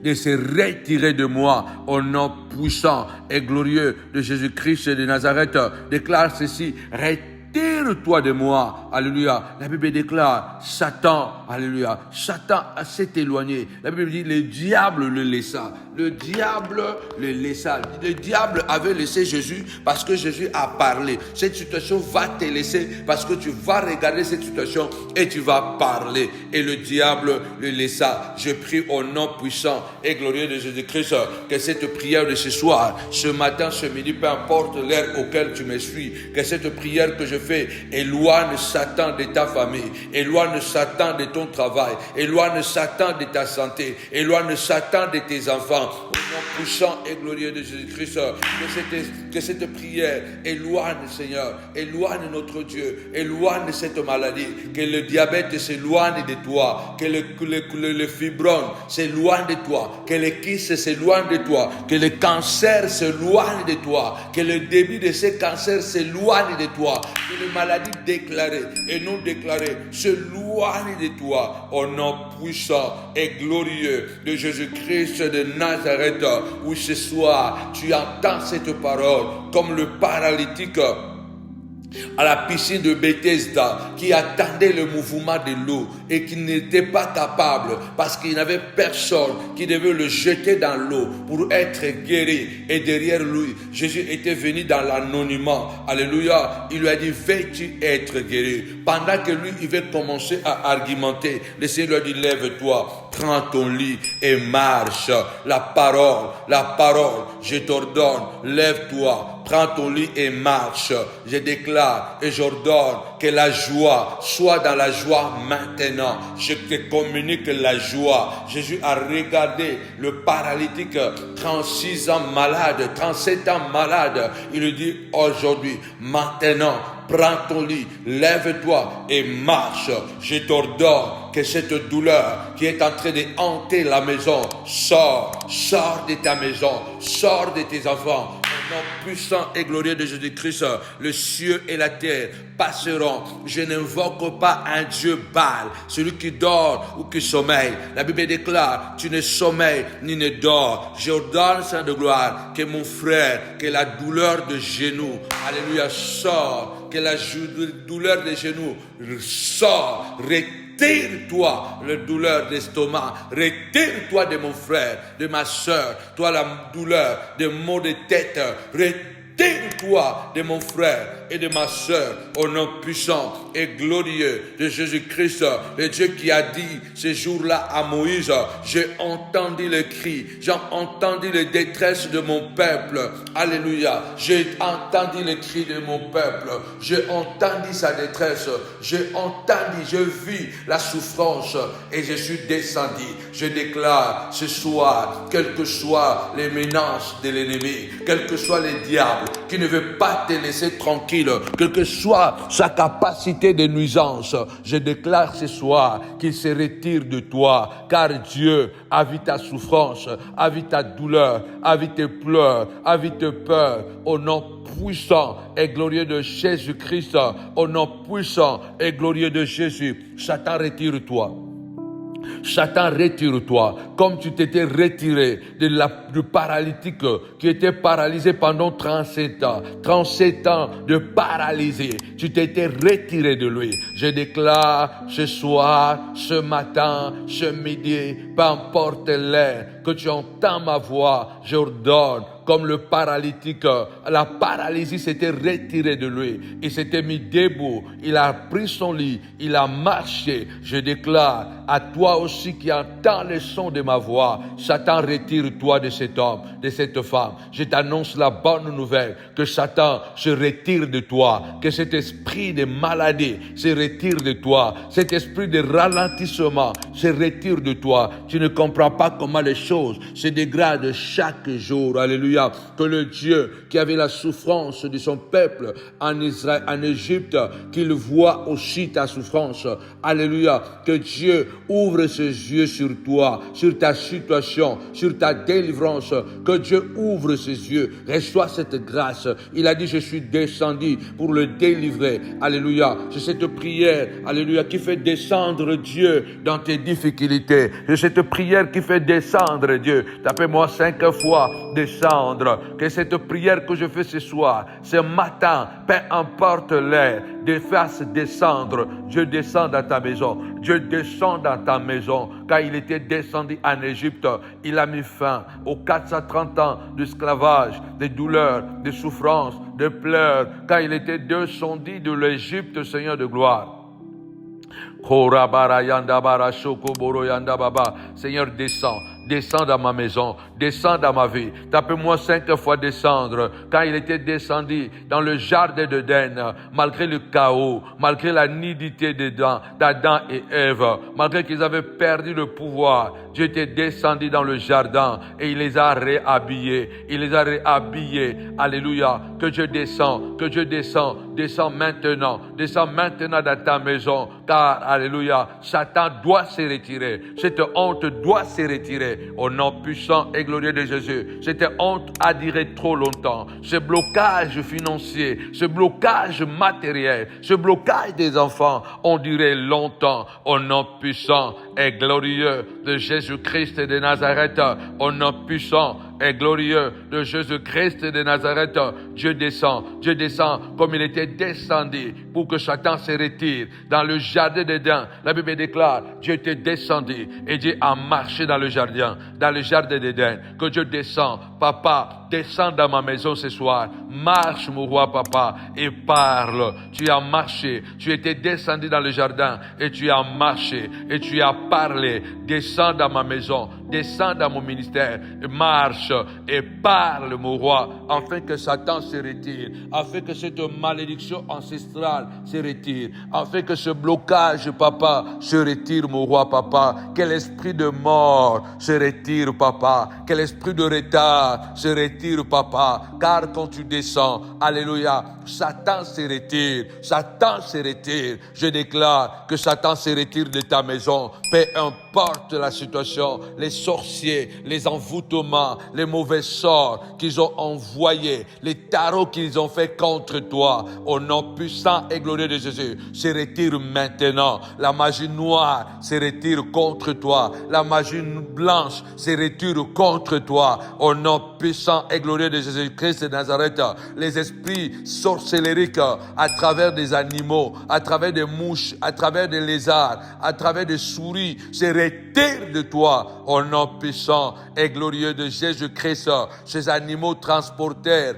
de se retirer de moi au nom puissant et glorieux de Jésus-Christ de Nazareth. Déclare ceci, retire-toi de moi, alléluia. La Bible déclare, Satan, alléluia, Satan s'est éloigné. La Bible dit, le diable le laissa. Le diable le laissa. Le diable avait laissé Jésus parce que Jésus a parlé. Cette situation va te laisser parce que tu vas regarder cette situation et tu vas parler. Et le diable le laissa. Je prie au nom puissant et glorieux de Jésus-Christ que cette prière de ce soir, ce matin, ce midi, peu importe l'heure auquel tu me suis, que cette prière que je fais éloigne Satan de ta famille, éloigne Satan de ton travail, éloigne Satan de ta santé, éloigne Satan de tes enfants. Au nom puissant et glorieux de Jésus-Christ, que cette prière éloigne, Seigneur, éloigne notre Dieu, éloigne cette maladie, que le diabète s'éloigne de toi, que le fibrome s'éloigne de toi, que le kyste s'éloigne de toi, que le cancer s'éloigne de toi, que le début de ces cancers s'éloigne de toi, que les maladies déclarées et non déclarées s'éloignent de toi, au nom puissant et glorieux de Jésus-Christ de Nazareth, où ce soir tu entends cette parole comme le paralytique à la piscine de Bethesda qui attendait le mouvement de l'eau et qui n'était pas capable parce qu'il n'avait personne qui devait le jeter dans l'eau pour être guéri. Et derrière lui, Jésus était venu dans l'anonymat. Alléluia. Il lui a dit, veux-tu être guéri? Pendant que lui, il va commencer à argumenter, le Seigneur lui a dit, lève-toi, prends ton lit et marche. La parole, je t'ordonne, lève-toi, prends ton lit et marche. Je déclare et j'ordonne que la joie soit dans la joie maintenant. Je te communique la joie. Jésus a regardé le paralytique, 36 ans malade, 37 ans malade. Il lui dit aujourd'hui, maintenant, prends ton lit, lève-toi et marche. Je t'ordonne que cette douleur qui est en train de hanter la maison, sors de ta maison, sors de tes enfants. Au nom puissant et glorieux de Jésus-Christ, le ciel et la terre passeront. Je n'invoque pas un Dieu Baal, celui qui dort ou qui sommeille. La Bible déclare, tu ne sommeilles ni ne dors. J'ordonne, Saint de gloire, que mon frère, que la douleur de genoux, alléluia, sort, que la douleur de genoux sort, retire-toi la douleur d'estomac, retire-toi de mon frère, de ma soeur, toi la douleur de maux de tête, retire-toi de mon frère et de ma soeur, au nom puissant et glorieux de Jésus-Christ, le Dieu qui a dit ce jour-là à Moïse, j'ai entendu le cri, j'ai entendu les détresses de mon peuple, alléluia, j'ai entendu le cri de mon peuple, j'ai entendu sa détresse, j'ai vu la souffrance et je suis descendu. Je déclare ce soir, quelles que soient les menaces de l'ennemi, quels que soient les diables qui ne veulent pas te laisser tranquille, quelle que soit sa capacité de nuisance, je déclare ce soir qu'il se retire de toi, car Dieu a vu ta souffrance, a vu ta douleur, a vu tes pleurs, a vu tes peurs, au nom puissant et glorieux de Jésus-Christ, au nom puissant et glorieux de Jésus. Satan, retire-toi. Satan, retire-toi, comme tu t'étais retiré du paralytique qui était paralysé pendant 37 ans. 37 ans de paralysé. Tu t'étais retiré de lui. Je déclare ce soir, ce matin, ce midi, peu importe l'heure, que tu entends ma voix, j'ordonne comme le paralytique. La paralysie s'était retirée de lui. Il s'était mis debout. Il a pris son lit. Il a marché. Je déclare à toi aussi qui entends le son de ma voix, Satan, retire-toi de cet homme, de cette femme. Je t'annonce la bonne nouvelle que Satan se retire de toi, que cet esprit de maladie se retire de toi, cet esprit de ralentissement se retire de toi. Tu ne comprends pas comment les choses se dégradent chaque jour. Alléluia. Que le Dieu qui avait la souffrance de son peuple en Israël, en Égypte, qu'il voit aussi ta souffrance. Alléluia. Que Dieu ouvre ses yeux sur toi, sur ta situation, sur ta délivrance. Que Dieu ouvre ses yeux. Reçois cette grâce. Il a dit, je suis descendu pour le délivrer. Alléluia. C'est cette prière, alléluia, qui fait descendre Dieu dans tes difficultés. C'est cette prière qui fait descendre Dieu. Tapez-moi 5 fois descendre. Que cette prière que je fais ce soir, ce matin, peu importe l'heure, de fasse descendre. Dieu descend dans ta maison. Dieu descend dans ta maison. Quand il était descendu en Égypte, il a mis fin aux 430 ans d'esclavage, de douleurs, de souffrances, de pleurs. Quand il était descendu de l'Égypte, Seigneur de gloire. Seigneur, descends dans ma maison, descends dans ma vie. Tapez-moi 5 fois descendre. Quand il était descendu dans le jardin d'Éden, malgré le chaos, malgré la nudité d'Adam et Ève, malgré qu'ils avaient perdu le pouvoir, Dieu était descendu dans le jardin et il les a réhabillés. Il les a réhabillés. Alléluia. Que Dieu descend, descend maintenant dans ta maison. Car, alléluia, Satan doit se retirer. Cette honte doit se retirer. Au nom puissant et glorieux de Jésus. Cette honte a duré trop longtemps. Ce blocage financier, ce blocage matériel, ce blocage des enfants ont duré longtemps. Au nom puissant et glorieux de Jésus-Christ de Nazareth. Au nom puissant et glorieux de Jésus-Christ de Nazareth. Dieu descend comme il était descendu pour que Satan se retire dans le jardin d'Éden. La Bible déclare, Dieu était descendu et Dieu a marché dans le jardin d'Éden. Que Dieu descend, papa, descends dans ma maison ce soir. Marche, mon roi, papa, et parle. Tu as marché, tu étais descendu dans le jardin et tu as marché et tu as parlé. Descends dans ma maison, descends dans mon ministère, marche et parle, mon roi, afin que Satan se retire, afin que cette malédiction ancestrale se retire, afin que ce blocage, papa, se retire, mon roi, papa. Que l'esprit de mort se retire, papa. Que l'esprit de retard se retire, papa. Car quand tu descends, alléluia, Satan se retire. Je déclare que Satan se retire de ta maison. Peu importe la situation, les sorciers, les envoûtements, les mauvais sorts qu'ils ont envoyés, les tarots qu'ils ont fait contre toi, au nom puissant et glorieux de Jésus, se retire maintenant. La magie noire se retire contre toi. La magie blanche se retire contre toi. Au nom puissant et glorieux de Jésus-Christ de Nazareth, les esprits sorcellériques à travers des animaux, à travers des mouches, à travers des lézards, à travers des souris, se retirent de toi. Au nom puissant et glorieux de Jésus-Christ, ces animaux transporteurs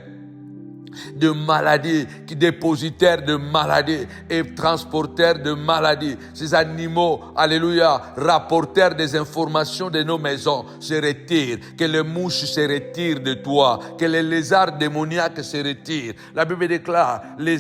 de maladies, qui dépositaires de maladies et transporteurs de maladies. Ces animaux, alléluia, rapporteurs des informations de nos maisons se retirent. Que les mouches se retirent de toi. Que les lézards démoniaques se retirent. La Bible déclare, les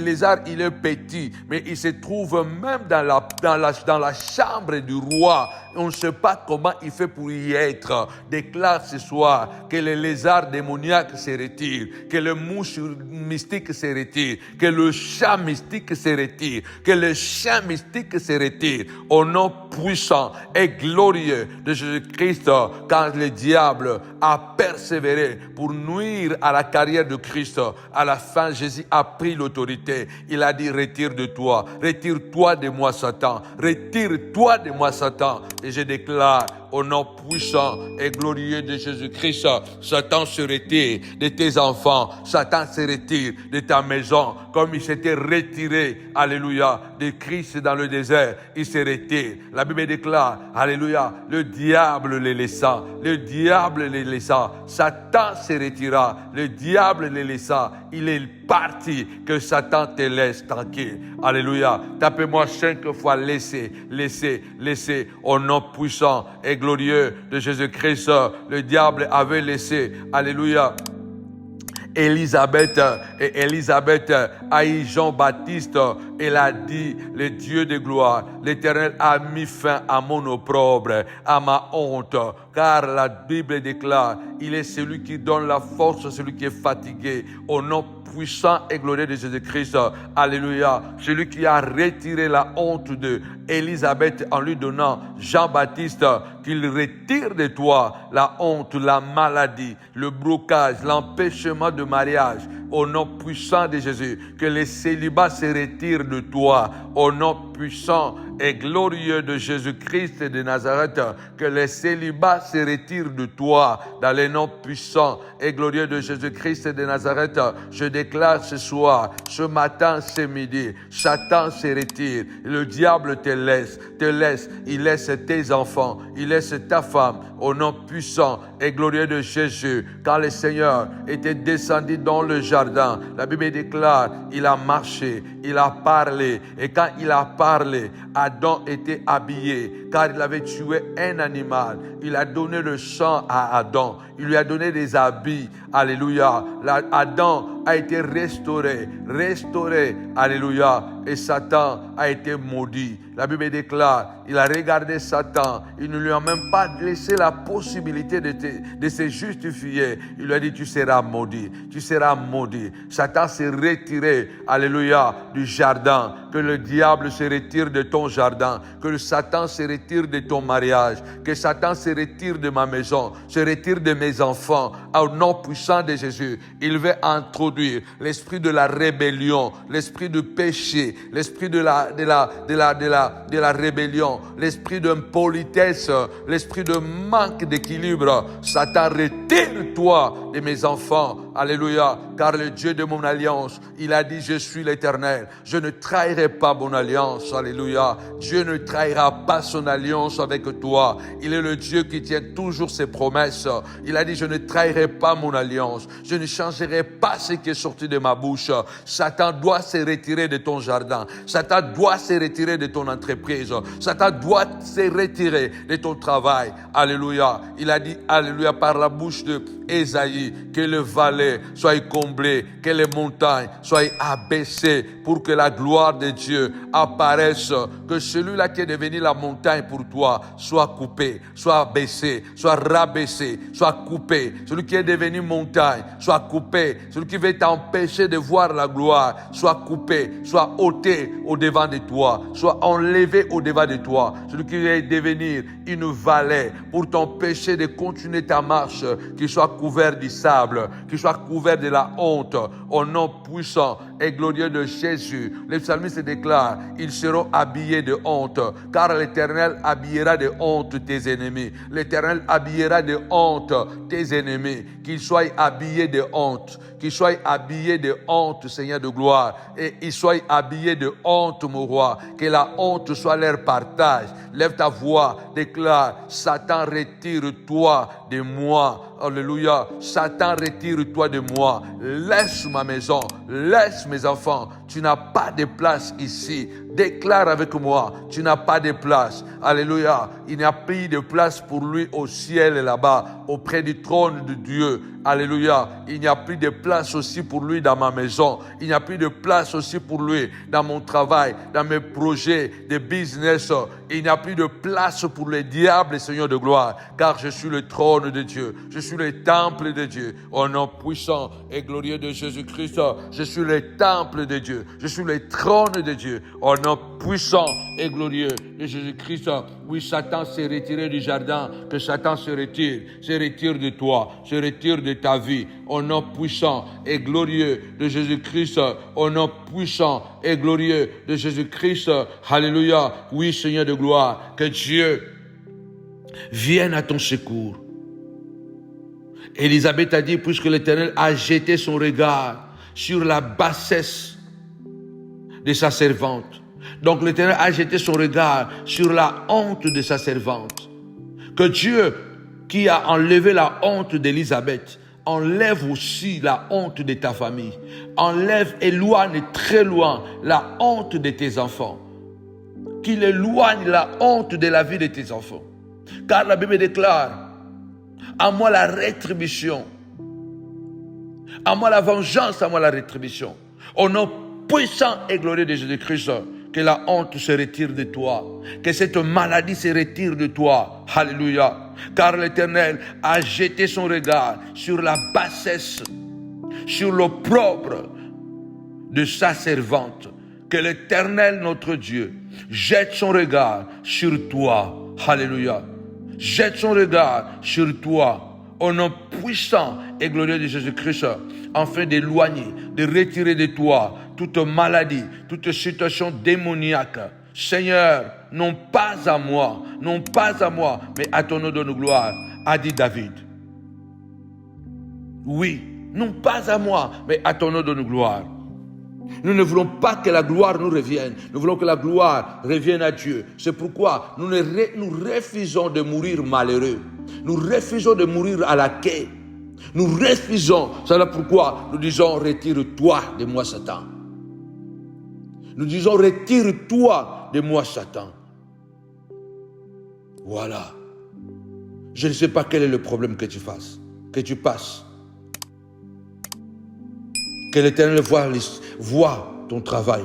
lézards, il est petit, mais il se trouve même dans la chambre du roi. On ne sait pas comment il fait pour y être. Déclare ce soir que les lézards démoniaques se retirent, que les mouches mystiques se retirent, que le chat mystique se retire, que le chien mystique se retire. Au nom puissant et glorieux de Jésus-Christ, quand le diable a persévéré pour nuire à la carrière de Christ, à la fin, Jésus a pris l'autorité. Il a dit, retire de toi, retire-toi de moi, Satan, retire-toi de moi, Satan. Et je déclare au nom puissant et glorieux de Jésus-Christ. Satan se retire de tes enfants, Satan se retire de ta maison, comme il s'était retiré, alléluia, de Christ dans le désert, il se retire. La Bible déclare, alléluia, le diable les laissa, le diable les laissa, Satan se retira, le diable les laissa, il est parti, que Satan te laisse tranquille. Alléluia. Tapez-moi 5 fois laissez, laissez, laissez, au nom puissant et glorieux de Jésus-Christ. Le diable avait laissé, alléluia, Élisabeth, et Élisabeth a eu Jean-Baptiste. Elle a dit, le Dieu de gloire, l'Éternel a mis fin à mon opprobre, à ma honte, car la Bible déclare, il est celui qui donne la force à celui qui est fatigué, au nom puissant et glorieux de Jésus-Christ. Alléluia. Celui qui a retiré la honte de Élisabeth en lui donnant Jean-Baptiste, qu'il retire de toi la honte, la maladie, le blocage, l'empêchement de mariage, au nom puissant de Jésus. Que les célibats se retirent de toi, au nom puissant et glorieux de Jésus-Christ de Nazareth. Que les célibats se retirent de toi, dans le nom puissant et glorieux de Jésus-Christ de Nazareth. Je déclare ce soir, ce matin, ce midi, Satan se retire, le diable te laisse, il laisse tes enfants, il laisse ta femme, au nom puissant et glorieux de Jésus. Quand le Seigneur était descendu dans le jardin, la Bible déclare, il a marché, il a parlé, et quand il a parlé, Adam était habillé, car il avait tué un animal. Il a donné le sang à Adam, il lui a donné des habits, alléluia. Adam a été restauré, alléluia, et Satan a été maudit. La Bible déclare, il a regardé Satan, il ne lui a même pas laissé la possibilité de se justifier. Il lui a dit, tu seras maudit, tu seras maudit. Satan s'est retiré, alléluia, du jardin. Que le diable se retire de ton jardin, que le Satan se retire de ton mariage, que Satan se retire de ma maison, se retire de mes enfants, au nom puissant de Jésus. Il veut introduire l'esprit de la rébellion, l'esprit du péché, l'esprit de la rébellion, l'esprit d'impolitesse, l'esprit de manque d'équilibre. Satan, retire-toi de mes enfants, alléluia, car le Dieu de mon alliance, il a dit, je suis l'Éternel, je ne trahirai pas mon alliance, alléluia. Dieu ne trahira pas son alliance avec toi. Il est le Dieu qui tient toujours ses promesses. Il a dit, je ne trahirai pas mon alliance, je ne changerai pas ce qui est sorti de ma bouche. Satan doit se retirer de ton jardin, Satan doit se retirer de ton entreprise, Satan doit se retirer de ton travail, alléluia. Il a dit, alléluia, par la bouche de Ésaïe, que les vallées soient comblées, que les montagnes soient abaissées, pour que la gloire de Dieu apparaisse, que celui-là qui est devenu la montagne pour toi soit coupé, soit baissé, soit rabaissé, soit coupé. Celui qui est devenu montagne soit coupé. Celui qui veut t'empêcher de voir la gloire soit coupé, soit ôté au devant de toi, soit enlevé au devant de toi. Celui qui veut devenir une vallée pour t'empêcher de continuer ta marche, qu'il soit couvert du sable, qu'il soit couvert de la honte, au nom puissant et glorieux de Jésus. Le psalmiste déclare, ils seront habillés de honte, car l'Éternel habillera de honte tes ennemis. L'Éternel habillera de honte tes ennemis. Qu'ils soient habillés de honte, qu'ils soient habillés de honte, Seigneur de gloire, et ils soient habillés de honte, mon roi, que la honte soit leur partage. Lève ta voix, déclare, Satan, retire-toi de moi. Alléluia. Satan, retire-toi de moi. Laisse ma maison, laisse mes enfants. Tu n'as pas de place ici. Déclare avec moi, tu n'as pas de place. Alléluia. Il n'y a plus de place pour lui au ciel et là-bas, auprès du trône de Dieu. Alléluia. Il n'y a plus de place aussi pour lui dans ma maison. Il n'y a plus de place aussi pour lui dans mon travail, dans mes projets de business. Il n'y a plus de place pour le diable, Seigneur de gloire, car je suis le trône de Dieu. Je suis le temple de Dieu. Au nom puissant et glorieux de Jésus-Christ, je suis le temple de Dieu. Je suis le trône de Dieu. Au nom puissant et glorieux de Jésus-Christ, oui, Satan s'est retiré du jardin, que Satan se retire de toi, se retire de ta vie. Au nom puissant et glorieux de Jésus-Christ, au nom puissant et glorieux de Jésus-Christ, alléluia. Oui, Seigneur de gloire, que Dieu vienne à ton secours. Élisabeth a dit, puisque l'Éternel a jeté son regard sur la bassesse de sa servante. Donc l'Éternel a jeté son regard sur la honte de sa servante. Que Dieu, qui a enlevé la honte d'Élisabeth, enlève aussi la honte de ta famille. Enlève, éloigne très loin la honte de tes enfants. Qu'il éloigne la honte de la vie de tes enfants. Car la Bible déclare, à moi la rétribution, à moi la vengeance, à moi la rétribution. Au nom puissant et glorieux de Jésus-Christ, que la honte se retire de toi, que cette maladie se retire de toi. Alléluia. Car l'Éternel a jeté son regard sur la bassesse, sur l'opprobre de sa servante. Que l'Éternel, notre Dieu, jette son regard sur toi. Alléluia. Jette son regard sur toi, au nom puissant et glorieux de Jésus-Christ, afin d'éloigner, de retirer de toi toute maladie, toute situation démoniaque. Seigneur, non pas à moi, mais à ton nom de gloire, a dit David. Oui, non pas à moi, mais à ton nom de gloire. Nous ne voulons pas que la gloire nous revienne. Nous voulons que la gloire revienne à Dieu. C'est pourquoi nous refusons de mourir malheureux. Nous refusons de mourir à la quai. Nous refusons. C'est là pourquoi nous disons, retire-toi de moi, Satan. Nous disons, retire-toi de moi, Satan. Voilà. Je ne sais pas quel est le problème que tu passes. Que l'Éternel voit ton travail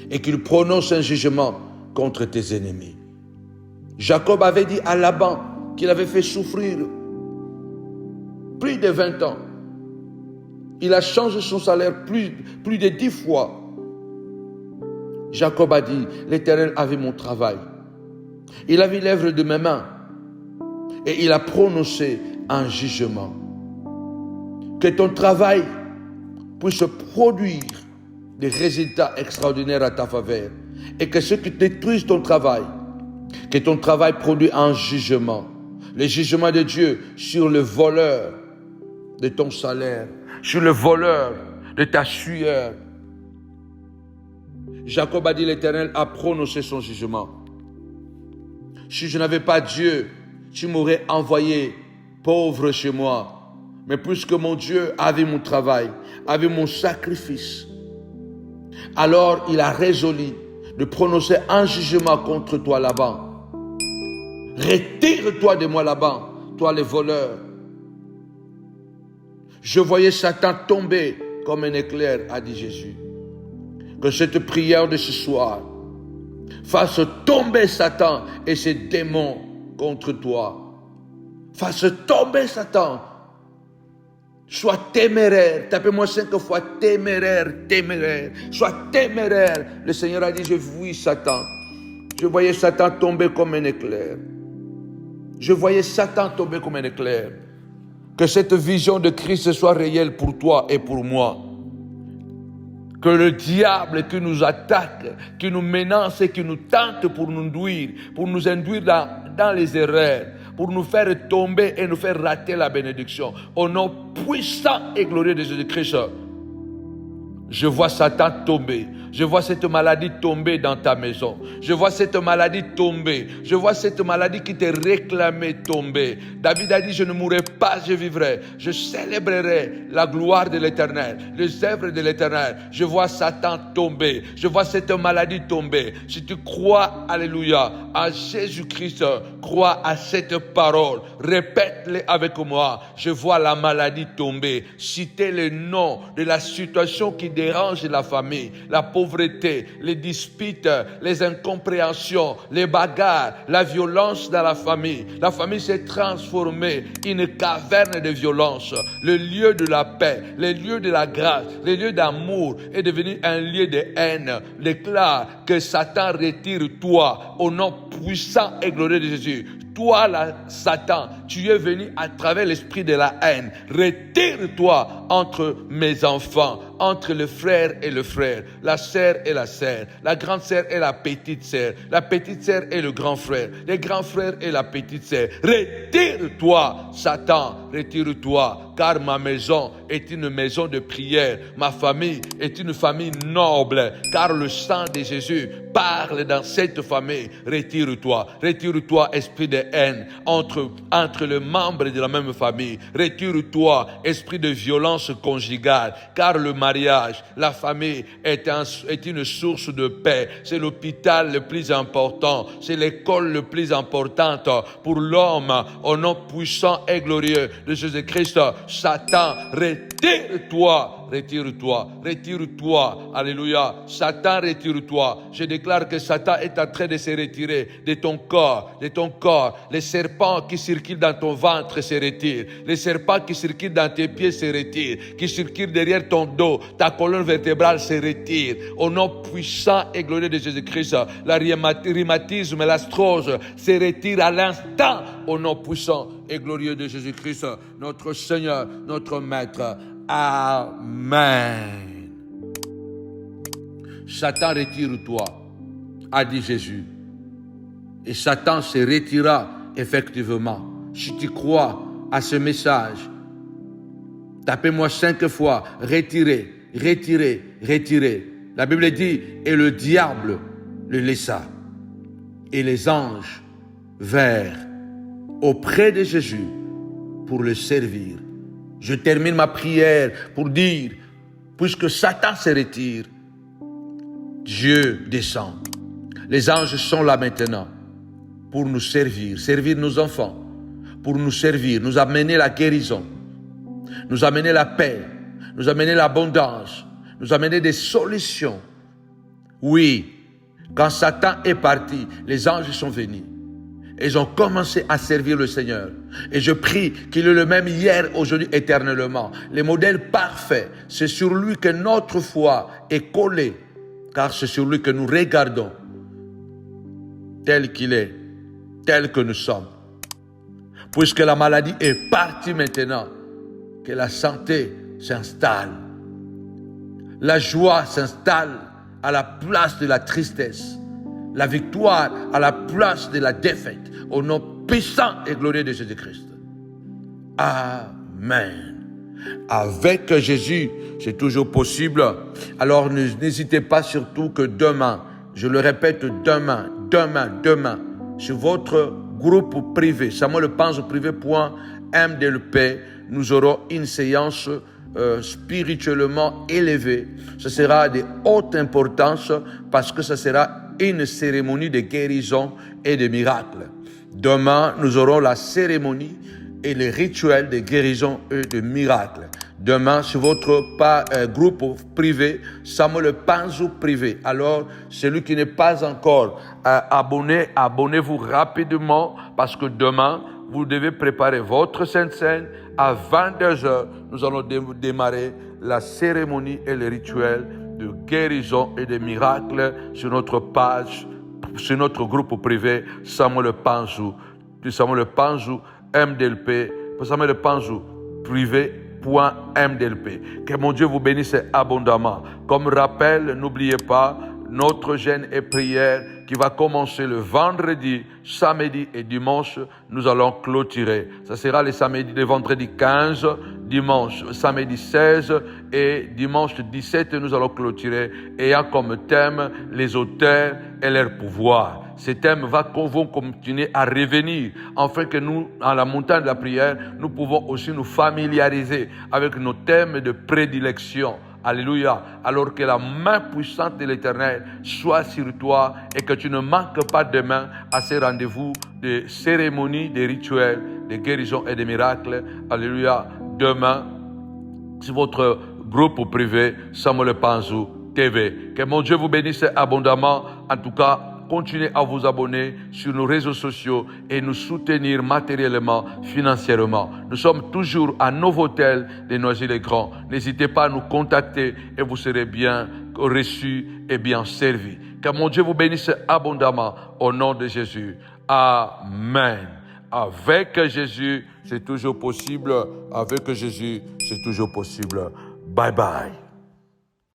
et qu'il prononce un jugement contre tes ennemis. Jacob avait dit à Laban qu'il avait fait souffrir plus de 20 ans. Il a changé son salaire plus de 10 fois. Jacob a dit, l'Éternel a vu mon travail. Il a vu l'œuvre de mes mains et il a prononcé un jugement. Que ton travail puisse produire des résultats extraordinaires à ta faveur. Et que ceux qui détruisent ton travail, que ton travail produise un jugement. Le jugement de Dieu sur le voleur de ton salaire, sur le voleur de ta sueur. Jacob a dit, l'Éternel a prononcé son jugement. Si je n'avais pas Dieu, tu m'aurais envoyé pauvre chez moi. Mais puisque mon Dieu a vu mon travail, a vu mon sacrifice, alors il a résolu de prononcer un jugement contre toi, Laban. Retire-toi de moi, Laban, toi le voleur. Je voyais Satan tomber comme un éclair, a dit Jésus. Que cette prière de ce soir fasse tomber Satan et ses démons contre toi. Fasse tomber Satan. Sois téméraire. Tapez-moi 5 fois téméraire, téméraire. Sois téméraire. Le Seigneur a dit, je vis Satan. Je voyais Satan tomber comme un éclair. Je voyais Satan tomber comme un éclair. Que cette vision de Christ soit réelle pour toi et pour moi. Que le diable qui nous attaque, qui nous menace et qui nous tente pour nous induire dans les erreurs, pour nous faire tomber et nous faire rater la bénédiction. Au nom puissant et glorieux de Jésus-Christ, je vois Satan tomber. Je vois cette maladie tomber dans ta maison. Je vois cette maladie tomber. Je vois cette maladie qui te réclamait tomber. David a dit, je ne mourrai pas, je vivrai. Je célébrerai la gloire de l'Éternel, les œuvres de l'Éternel. Je vois Satan tomber. Je vois cette maladie tomber. Si tu crois, alléluia, à Jésus-Christ, crois à cette parole. Répète-les avec moi. Je vois la maladie tomber. Citez le nom de la situation qui dérange la famille, la pauvreté, les disputes, les incompréhensions, les bagarres, la violence dans la famille. La famille s'est transformée en une caverne de violence. Le lieu de la paix, le lieu de la grâce, le lieu d'amour est devenu un lieu de haine. Déclare que Satan retire toi au nom puissant et glorieux de Jésus. Toi là, Satan, tu es venu à travers l'esprit de la haine. Retire-toi entre mes enfants, entre le frère et le frère, la sœur et la sœur, la grande sœur et la petite sœur et le grand frère, les grands frères et la petite sœur. Retire-toi, Satan, retire-toi, car ma maison est une maison de prière. Ma famille est une famille noble, car le sang de Jésus parle dans cette famille. Retire-toi, retire-toi, esprit de haine entre les membres de la même famille. Retire-toi, esprit de violence conjugale, car le mariage, la famille est une source de paix. C'est l'hôpital le plus important, c'est l'école le plus importante pour l'homme. Au nom puissant et glorieux de Jésus-Christ, Satan, retire-toi, retire-toi, retire-toi, alléluia. Satan, retire-toi. Je déclare que Satan est en train de se retirer de ton corps, de ton corps. Les serpents qui circulent dans ton ventre se retirent. Les serpents qui circulent dans tes pieds se retirent. Qui circulent derrière ton dos, ta colonne vertébrale se retire. Au nom puissant et glorieux de Jésus-Christ, la rhumatisme et l'arthrose se retirent à l'instant. Au nom puissant et glorieux de Jésus-Christ, notre Seigneur, notre Maître. Amen. Satan, retire-toi, a dit Jésus. Et Satan se retira effectivement. Si tu crois à ce message, tapez-moi 5 fois, retirez, retirez, retirez. La Bible dit, et le diable le laissa. Et les anges vinrent auprès de Jésus pour le servir. Je termine ma prière pour dire, puisque Satan se retire, Dieu descend. Les anges sont là maintenant pour nous servir, servir nos enfants, pour nous servir, nous amener la guérison, nous amener la paix, nous amener l'abondance, nous amener des solutions. Oui, quand Satan est parti, les anges sont venus. Ils ont commencé à servir le Seigneur. Et je prie qu'il est le même hier, aujourd'hui, éternellement. Le modèle parfait, c'est sur lui que notre foi est collée, car c'est sur lui que nous regardons, tel qu'il est, tel que nous sommes. Puisque la maladie est partie maintenant, que la santé s'installe. La joie s'installe à la place de la tristesse. La victoire à la place de la défaite. Au nom puissant et glorieux de Jésus-Christ. Amen. Avec Jésus, c'est toujours possible. Alors n'hésitez pas surtout que demain, je le répète, demain, sur votre groupe privé, samuelpanzoprivé.mdlp, nous aurons une séance spirituellement élevée. Ce sera de haute importance parce que ce sera une cérémonie de guérison et de miracles. Demain, nous aurons la cérémonie et les rituels de guérison et de miracles. Demain, sur votre groupe privé, Samuel Panzo privé. Alors, celui qui n'est pas encore abonné, abonnez-vous rapidement parce que demain, vous devez préparer votre Sainte Seine. À 22h, nous allons démarrer la cérémonie et les rituels de guérison et de miracles sur notre page, sur notre groupe privé Samuel Panzo, du Samuel Panzo MDLP, Samuel Panzo privé.mdlp. Que mon Dieu vous bénisse abondamment. Comme rappel, n'oubliez pas notre jeûne et prière qui va commencer le vendredi, samedi et dimanche. Nous allons clôturer. Ça sera les vendredi 15, dimanche, samedi 16 et dimanche 17. Nous allons clôturer ayant comme thème les auteurs et leur pouvoir. Ces thèmes vont continuer à revenir, afin que nous, à la montagne de la prière, nous pouvons aussi nous familiariser avec nos thèmes de prédilection. Alléluia. Alors que la main puissante de l'Éternel soit sur toi et que tu ne manques pas demain à ces rendez-vous de cérémonies, de rituels, de guérison et de miracles. Alléluia. Demain, sur votre groupe privé, Samuel Panzo TV. Que mon Dieu vous bénisse abondamment. En tout cas, continuez à vous abonner sur nos réseaux sociaux et nous soutenir matériellement, financièrement. Nous sommes toujours à Novotel de Noisy-le-Grand. N'hésitez pas à nous contacter et vous serez bien reçus et bien servis. Que mon Dieu vous bénisse abondamment au nom de Jésus. Amen. Avec Jésus, c'est toujours possible. Avec Jésus, c'est toujours possible. Bye bye.